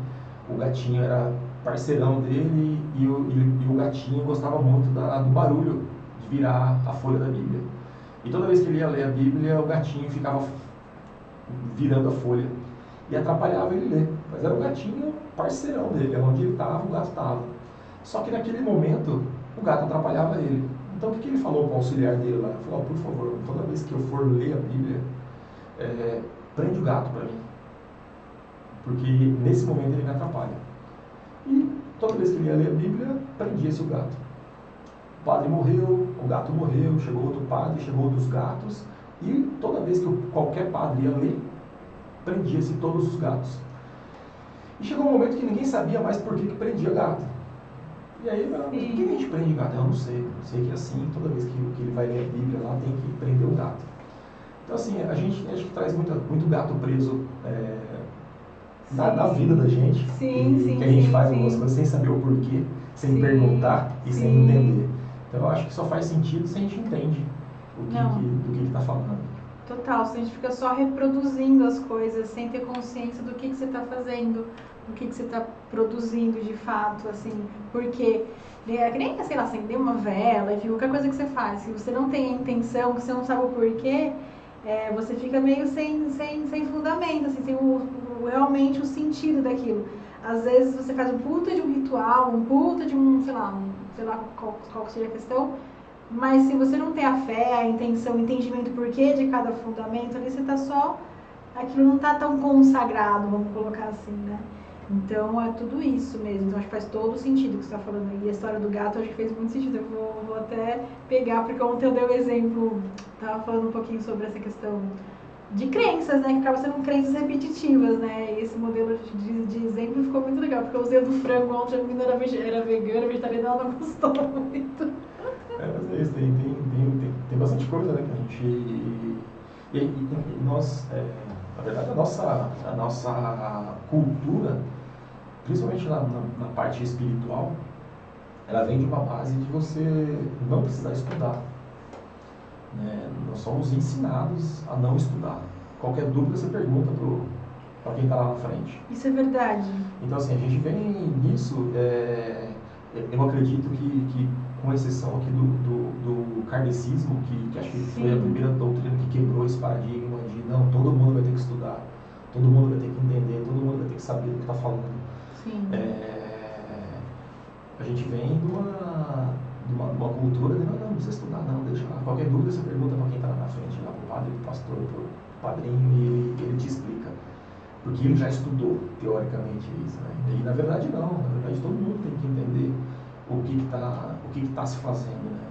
Speaker 2: o gatinho era parceirão dele e o gatinho gostava muito do barulho de virar a folha da Bíblia. E toda vez que ele ia ler a Bíblia, o gatinho ficava virando a folha e atrapalhava ele ler. Mas era o gatinho parceirão dele, onde ele estava, o gato estava. Só que naquele momento, o gato atrapalhava ele. Então o que ele falou para o auxiliar dele lá? Ele falou, por favor, toda vez que eu for ler a Bíblia, prende o gato para mim. Porque nesse momento ele me atrapalha. E toda vez que ele ia ler a Bíblia, prendia-se o gato. O padre morreu, o gato morreu, chegou outro padre, chegou outros gatos. E toda vez que qualquer padre ia ler, prendia-se todos os gatos. E chegou um momento que ninguém sabia mais por que prendia gato. E aí, por que a gente prende gato? Eu não sei. Eu sei que assim, toda vez que ele vai ler a Bíblia lá, tem que prender o gato. Então assim, a gente acho que traz muito gato preso na vida da gente. Que a gente faz algumas coisas sem saber o porquê, sem perguntar e sem entender. Então eu acho que só faz sentido se a gente entende do que ele está falando.
Speaker 1: Total, se a gente fica só reproduzindo as coisas sem ter consciência do que você está fazendo, do que você está produzindo de fato, assim, porque que nem, sei lá, acender uma vela, enfim, qualquer coisa que você faz, se você não tem a intenção, que você não sabe o porquê, você fica meio sem fundamento, assim, sem realmente o sentido daquilo. Às vezes você faz um puta de um ritual, um puta de sei lá qual seja a questão, mas se você não tem a fé, a intenção, o entendimento do porquê de cada fundamento, ali você tá só... Aquilo não tá tão consagrado, vamos colocar assim, né? Então é tudo isso mesmo. Então acho que faz todo sentido o que você está falando aí. E a história do gato acho que fez muito sentido. Eu vou até pegar, porque ontem eu dei o exemplo, tava falando um pouquinho sobre essa questão de crenças, né? Que acaba sendo crenças repetitivas, né? E esse modelo de exemplo ficou muito legal, porque eu usei o do frango ontem, a menina era vegana, vegetariana, ela não gostou muito.
Speaker 2: Mas é isso, tem bastante coisa, né, que a gente... E nós, na verdade, a nossa cultura, principalmente na parte espiritual, ela vem de uma base de você não precisar estudar. Né? Nós somos ensinados a não estudar. Qualquer dúvida você pergunta para quem está lá na frente.
Speaker 1: Isso é verdade.
Speaker 2: Então, assim, a gente vem nisso, eu acredito que com exceção aqui do kardecismo, que acho que foi a primeira doutrina que quebrou esse paradigma de não, todo mundo vai ter que estudar, todo mundo vai ter que entender, todo mundo vai ter que saber do que está falando.
Speaker 1: Sim.
Speaker 2: A gente vem de uma cultura de não precisa estudar não, deixa lá. Qualquer dúvida você pergunta para quem está lá na frente, lá para o padre, para o pastor, para o padrinho, e ele te explica. Porque ele já estudou, teoricamente, isso. Né? E na verdade não, na verdade todo mundo tem que entender o que está se fazendo, né?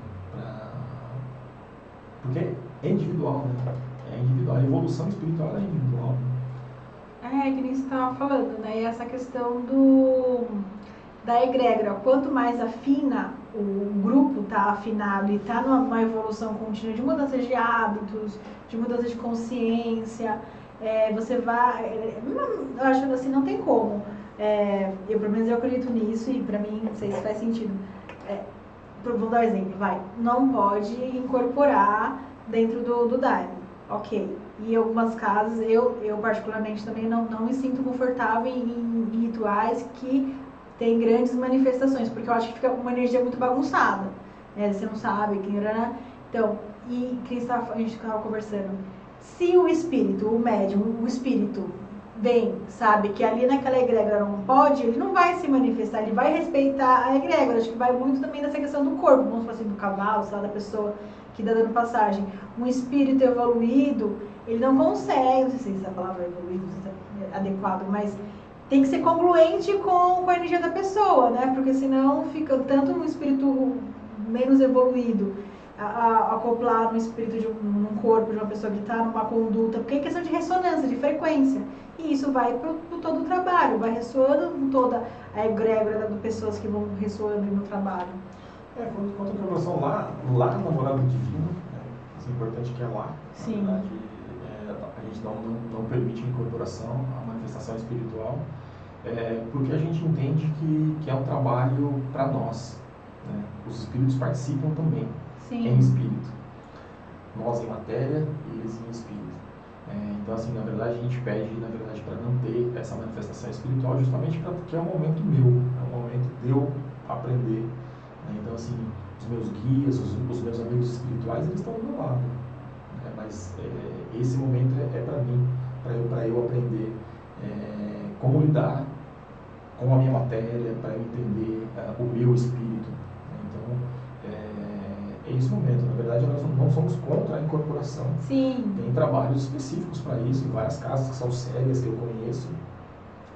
Speaker 2: Porque é individual, né? É individual, a evolução espiritual é individual.
Speaker 1: Que nem você estava falando, né? E essa questão da egrégora, quanto mais afina o grupo está afinado e está numa evolução contínua de mudanças de hábitos, de mudança de consciência, você vai... Eu acho assim, não tem como. Pelo menos eu acredito nisso e para mim, não sei se faz sentido. Vou dar um exemplo, não pode incorporar dentro do Daime, ok. E em algumas casas, eu particularmente também não me sinto confortável em rituais que tem grandes manifestações, porque eu acho que fica uma energia muito bagunçada, você não sabe quem era. Então, e que a gente estava conversando, se o espírito, o médium, o espírito vem, sabe, que ali naquela egrégora não pode, ele não vai se manifestar, ele vai respeitar a egrégora. Acho que vai muito também nessa questão do corpo, vamos falar assim, do cavalo, sei lá, da pessoa que está dando passagem. Um espírito evoluído, ele não consegue, não sei se essa palavra é evoluído, se é adequado, mas tem que ser congruente com a energia da pessoa, né? Porque senão fica tanto um espírito menos evoluído acoplar no espírito num corpo de uma pessoa que está numa conduta, porque é questão de ressonância, de frequência. E isso vai para todo o trabalho, vai ressoando com toda a egrégora de pessoas que vão ressoando no trabalho.
Speaker 2: Quanto à incorporação lá na morada divina, isso é importante que é lá.
Speaker 1: Sim.
Speaker 2: Na verdade, a gente não permite a incorporação, a manifestação espiritual, porque a gente entende que é um trabalho para nós. Né? Os espíritos participam também.
Speaker 1: Sim.
Speaker 2: Em espírito. Nós em matéria e eles em espírito. Então, assim, na verdade, a gente pede, para não ter essa manifestação espiritual, justamente porque é um momento meu, é um momento de eu aprender. Né? Então, assim, os meus guias, os meus amigos espirituais, eles estão do meu lado. Né? Mas esse momento é para mim, para eu aprender como lidar com a minha matéria, para eu entender o meu espírito. Né? Então, é esse momento. Na verdade, nós não somos contra a incorporação.
Speaker 1: Sim.
Speaker 2: Tem trabalhos específicos para isso, em várias casas que são sérias, que eu conheço.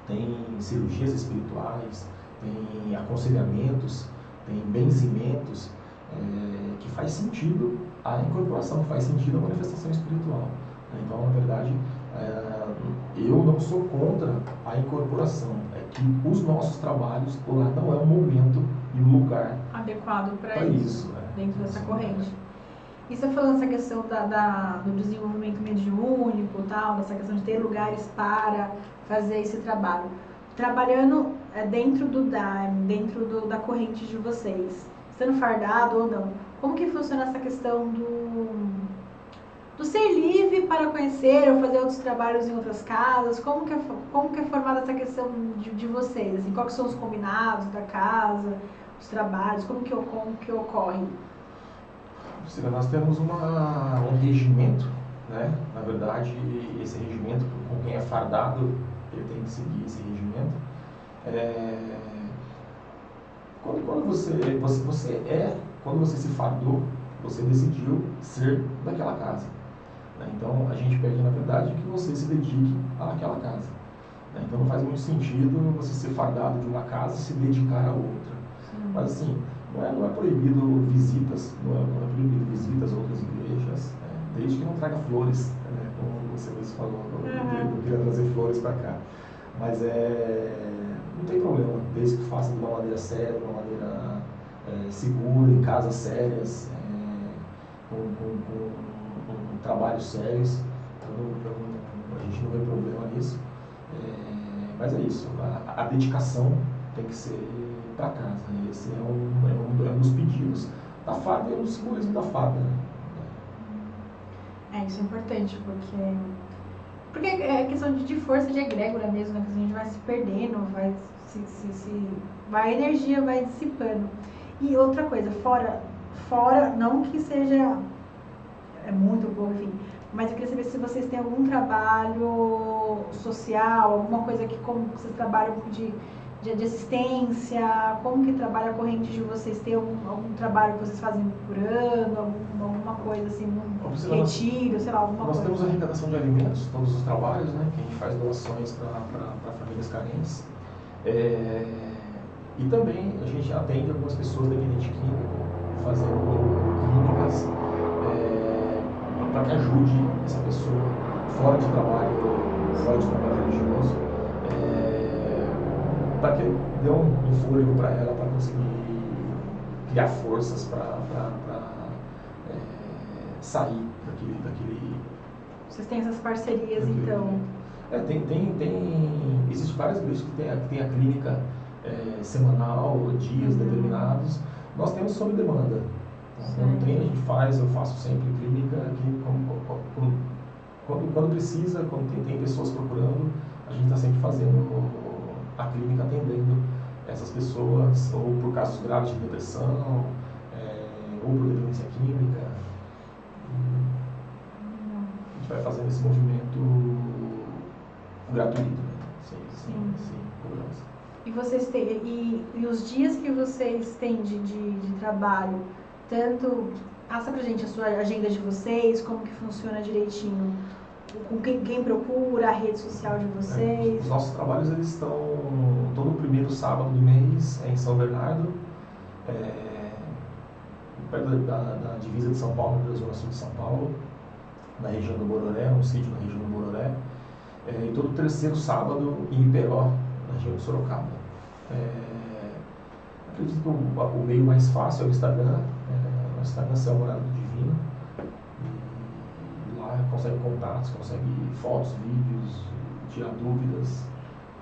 Speaker 2: Tem cirurgias espirituais, tem aconselhamentos, tem benzimentos, que faz sentido a incorporação, faz sentido a manifestação espiritual. Então, na verdade, Eu não sou contra a incorporação, é que os nossos trabalhos lá não é o momento e o lugar
Speaker 1: adequado para isso, né? Dentro dessa corrente. E você falando essa questão do desenvolvimento mediúnico, tal, dessa questão de ter lugares para fazer esse trabalho. Trabalhando dentro do Daime, dentro da corrente de vocês, sendo fardado ou não, como que funciona essa questão do ser livre para conhecer ou fazer outros trabalhos em outras casas? Como que é formada essa questão de vocês? Assim, quais são os combinados da casa, os trabalhos, como que ocorre?
Speaker 2: Nós temos um regimento, né? Na verdade, esse regimento, com quem é fardado, ele tem que seguir esse regimento. Quando você se fardou, você decidiu ser daquela casa. Né? Então, a gente pede, na verdade, que você se dedique àquela casa. Né? Então, não faz muito sentido você ser fardado de uma casa e se dedicar a outra. Mas, assim, não é proibido visitas, não é proibido visitas a outras igrejas, desde que não traga flores, né? Como você mesmo falou, não queria trazer flores para cá. Mas não tem problema, desde que faça de uma maneira séria, de uma maneira segura, em casas sérias, com trabalhos sérios. Então, a gente não vê problema nisso. Mas é isso, a dedicação tem que ser para casa. Esse é um dos pedidos da farda e um dos simbolismos da farda. Né?
Speaker 1: Isso é importante, porque é questão de força de egrégora mesmo, né? Que a gente vai se perdendo, a energia vai dissipando. E outra coisa, fora não que seja muito pouco, enfim, mas eu queria saber se vocês têm algum trabalho social, alguma coisa que como vocês trabalham de assistência, como que trabalha a corrente de vocês? Tem algum trabalho que vocês fazem por ano, alguma coisa assim, um retiro, sei lá, alguma coisa?
Speaker 2: Nós temos a arrecadação de alimentos, todos os trabalhos, né, que a gente faz doações para famílias carentes. E também a gente atende algumas pessoas dependentes químico, fazendo clínicas para que ajude essa pessoa fora de trabalho religioso, para que dê um fôlego para ela, para conseguir criar forças para sair daquele...
Speaker 1: Vocês têm essas parcerias, então?
Speaker 2: Existem várias igrejas que tem a clínica semanal, dias determinados. Nós temos sob demanda. Quando tem, a gente eu faço sempre clínica, quando precisa, quando tem pessoas procurando, a gente está sempre fazendo a clínica, atendendo essas pessoas, ou por casos graves de depressão, ou por dependência química. A gente vai fazendo esse movimento gratuito, né? Sem cobrança.
Speaker 1: E vocês têm, e os dias que vocês têm de trabalho, tanto, passa pra gente a sua agenda de vocês, como que funciona direitinho, com quem procura, a rede social de vocês?
Speaker 2: Os nossos trabalhos, eles estão todo primeiro sábado do mês, em São Bernardo, perto da divisa de São Paulo, da Zona Sul de São Paulo, na região do Bororé, um sítio na região do Bororé, e todo terceiro sábado em Iperó, na região de Sorocaba. Acredito que o meio mais fácil é o Instagram, o Instagram é o Morado Divino, e lá consegue contatos, consegue fotos, vídeos, tirar dúvidas.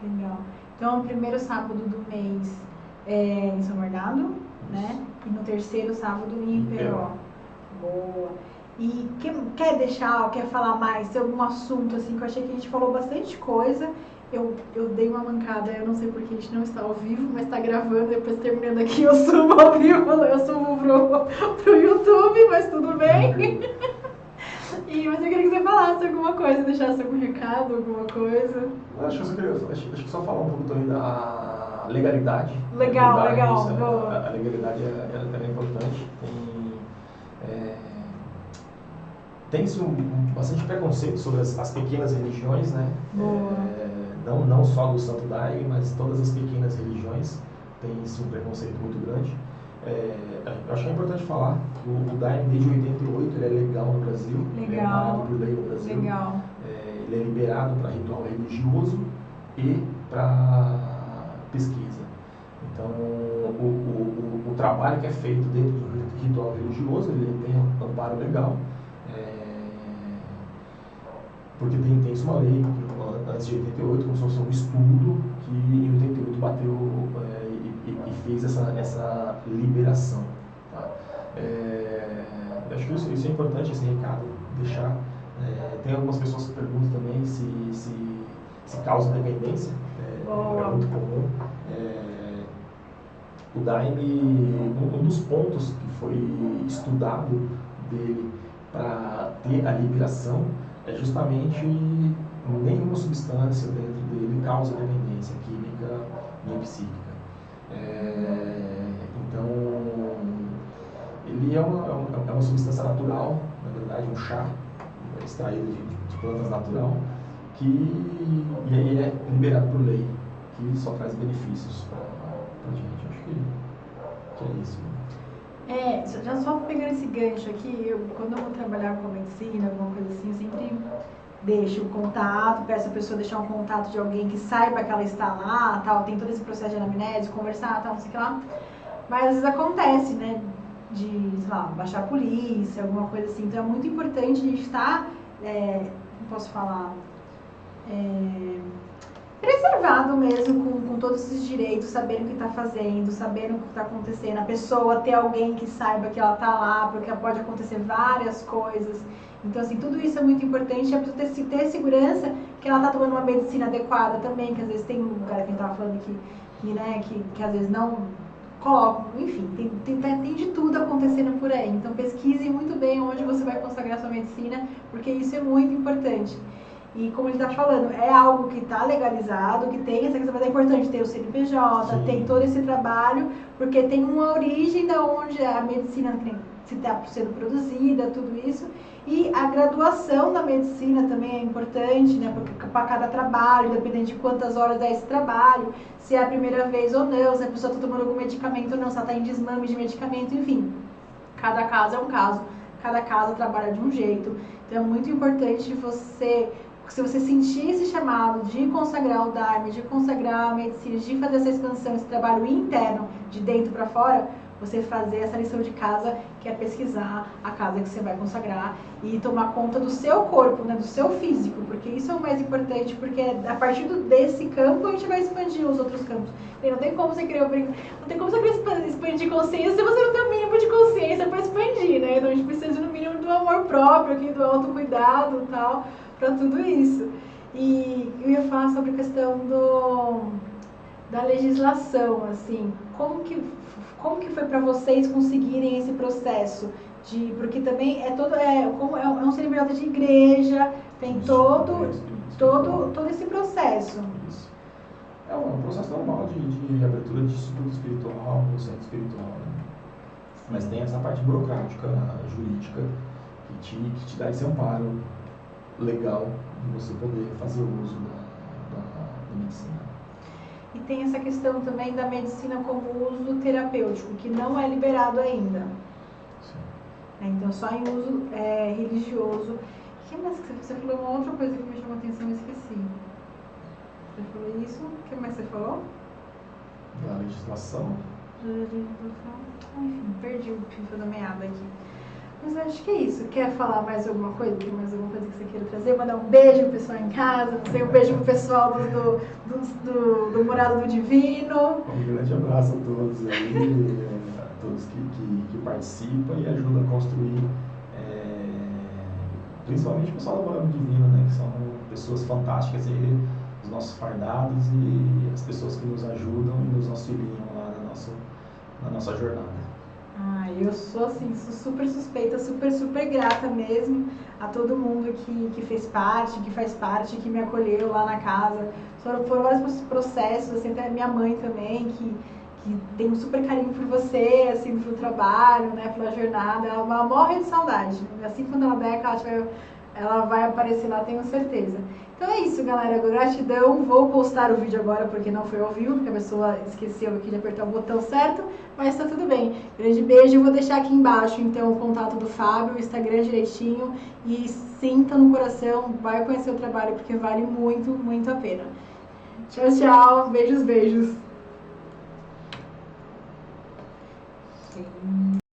Speaker 1: Legal. Então, o primeiro sábado do mês é em São Bernardo, né? E no terceiro sábado em Iperó. Boa. E quer falar mais? Tem algum assunto assim que eu achei que a gente falou bastante coisa. Eu dei uma mancada, eu não sei porque a gente não está ao vivo, mas está gravando, depois terminando aqui eu subo ao vivo, eu subo pro YouTube, mas tudo bem. Mas eu queria que você falasse alguma coisa, deixasse algum recado, alguma coisa.
Speaker 2: Acho que só falar um pouco também da legalidade.
Speaker 1: Legal.
Speaker 2: A legalidade é importante. Tem-se bastante preconceito sobre as pequenas religiões, né? Não só do Santo Daime, mas todas as pequenas religiões tem-se um preconceito muito grande. Eu acho que é importante falar que o Daime, desde 88, ele é legal no Brasil.
Speaker 1: Legal.
Speaker 2: Ele é parado por lei no Brasil.
Speaker 1: Legal.
Speaker 2: ele é liberado para ritual religioso e para pesquisa. Então, o trabalho que é feito dentro do ritual religioso, ele tem um amparo legal, porque tem uma lei, antes de 88, como se fosse um estudo, que em 88 bateu e fez essa liberação. Tá? Acho que isso é importante, esse recado, deixar. Tem algumas pessoas que perguntam também se causa dependência, é muito comum. O Daime, um dos pontos que foi estudado dele para ter a liberação é justamente nenhuma substância dentro dele causa dependência química nem psíquica. Então, ele é uma substância natural, na verdade, um chá extraído de plantas natural, e aí é liberado por lei, que só traz benefícios para a gente. Acho que é isso.
Speaker 1: Já só pegando esse gancho aqui, quando eu vou trabalhar com a medicina, alguma coisa assim, eu sempre deixo o contato, peço a pessoa deixar um contato de alguém que saiba que ela está lá, tal, tem todo esse processo de anamnese, conversar, tal, não sei o que lá. Mas às vezes acontece, né, de, sei lá, baixar a polícia, alguma coisa assim. Então é muito importante a gente estar, não posso falar, preservado mesmo com todos esses direitos, sabendo o que está fazendo, sabendo o que está acontecendo, a pessoa ter alguém que saiba que ela está lá, porque pode acontecer várias coisas. Então, assim, tudo isso é muito importante, é preciso ter segurança que ela está tomando uma medicina adequada também, que às vezes tem um cara que a gente estava falando que às vezes não colocam, enfim, tem de tudo acontecendo por aí. Então, pesquise muito bem onde você vai consagrar sua medicina, porque isso é muito importante. E como ele está falando, é algo que está legalizado, que tem essa questão, mas é importante ter o CNPJ, sim, tem todo esse trabalho, porque tem uma origem de onde a medicina está sendo produzida, tudo isso. E a graduação da medicina também é importante, né? Porque para cada trabalho, dependendo de quantas horas é esse trabalho, se é a primeira vez ou não, se a pessoa está tomando algum medicamento ou não, se ela está em desmame de medicamento, enfim. Cada caso é um caso, cada caso trabalha de um jeito. Então é muito importante se você sentir esse chamado de consagrar o Daime, de consagrar a medicina, de fazer essa expansão, esse trabalho interno, de dentro para fora, você fazer essa lição de casa, que é pesquisar a casa que você vai consagrar e tomar conta do seu corpo, né, do seu físico, porque isso é o mais importante, porque a partir desse campo a gente vai expandir os outros campos. E não tem como você querer expandir consciência se você não tem o mínimo de consciência para expandir, né? Então a gente precisa no mínimo do amor próprio, aqui, do autocuidado e tal, para tudo isso. E eu ia falar sobre a questão da legislação, assim, como que foi para vocês conseguirem esse processo? Porque também é um CNPJ de igreja, tem todo esse processo.
Speaker 2: Isso. É um processo normal de abertura de instituto espiritual, no centro espiritual, né? Mas tem essa parte burocrática, jurídica, que te dá esse amparo legal de você poder fazer o uso da medicina.
Speaker 1: E tem essa questão também da medicina como uso terapêutico, que não é liberado ainda. Sim. Então, só em uso religioso. O que mais que você falou? Uma outra coisa que me chamou a atenção e esqueci. Você falou isso? O que mais você falou?
Speaker 2: Da legislação.
Speaker 1: Enfim, perdi o fio da meada aqui. Mas acho que é isso. Quer falar mais alguma coisa? Tem mais alguma coisa que você queira trazer? Mandar um beijo pro pessoal em casa, não sei, um beijo pro pessoal do Morada do Divino.
Speaker 2: Um grande abraço a todos aí, a todos que participam e ajudam a construir, principalmente o pessoal do Morada do Divino, né, que são pessoas fantásticas aí, os nossos fardados e as pessoas que nos ajudam e nos auxiliam lá na nossa jornada.
Speaker 1: Eu sou assim, sou super suspeita, super grata mesmo a todo mundo que fez parte, que faz parte, que me acolheu lá na casa. Foram vários processos, assim, até minha mãe também, que tem um super carinho por você, assim, pelo trabalho, né, pela jornada. Ela morre de saudade. Assim, quando ela der, ela tiver ela vai aparecer lá, tenho certeza. Então é isso, galera. Gratidão. Vou postar o vídeo agora porque não foi ao vivo, porque a pessoa esqueceu aqui de apertar o botão certo, mas tá tudo bem. Grande beijo. Eu vou deixar aqui embaixo, então, o contato do Fábio, o Instagram direitinho, e sinta no coração, vai conhecer o trabalho porque vale muito, muito a pena. Tchau, tchau. Beijos, beijos.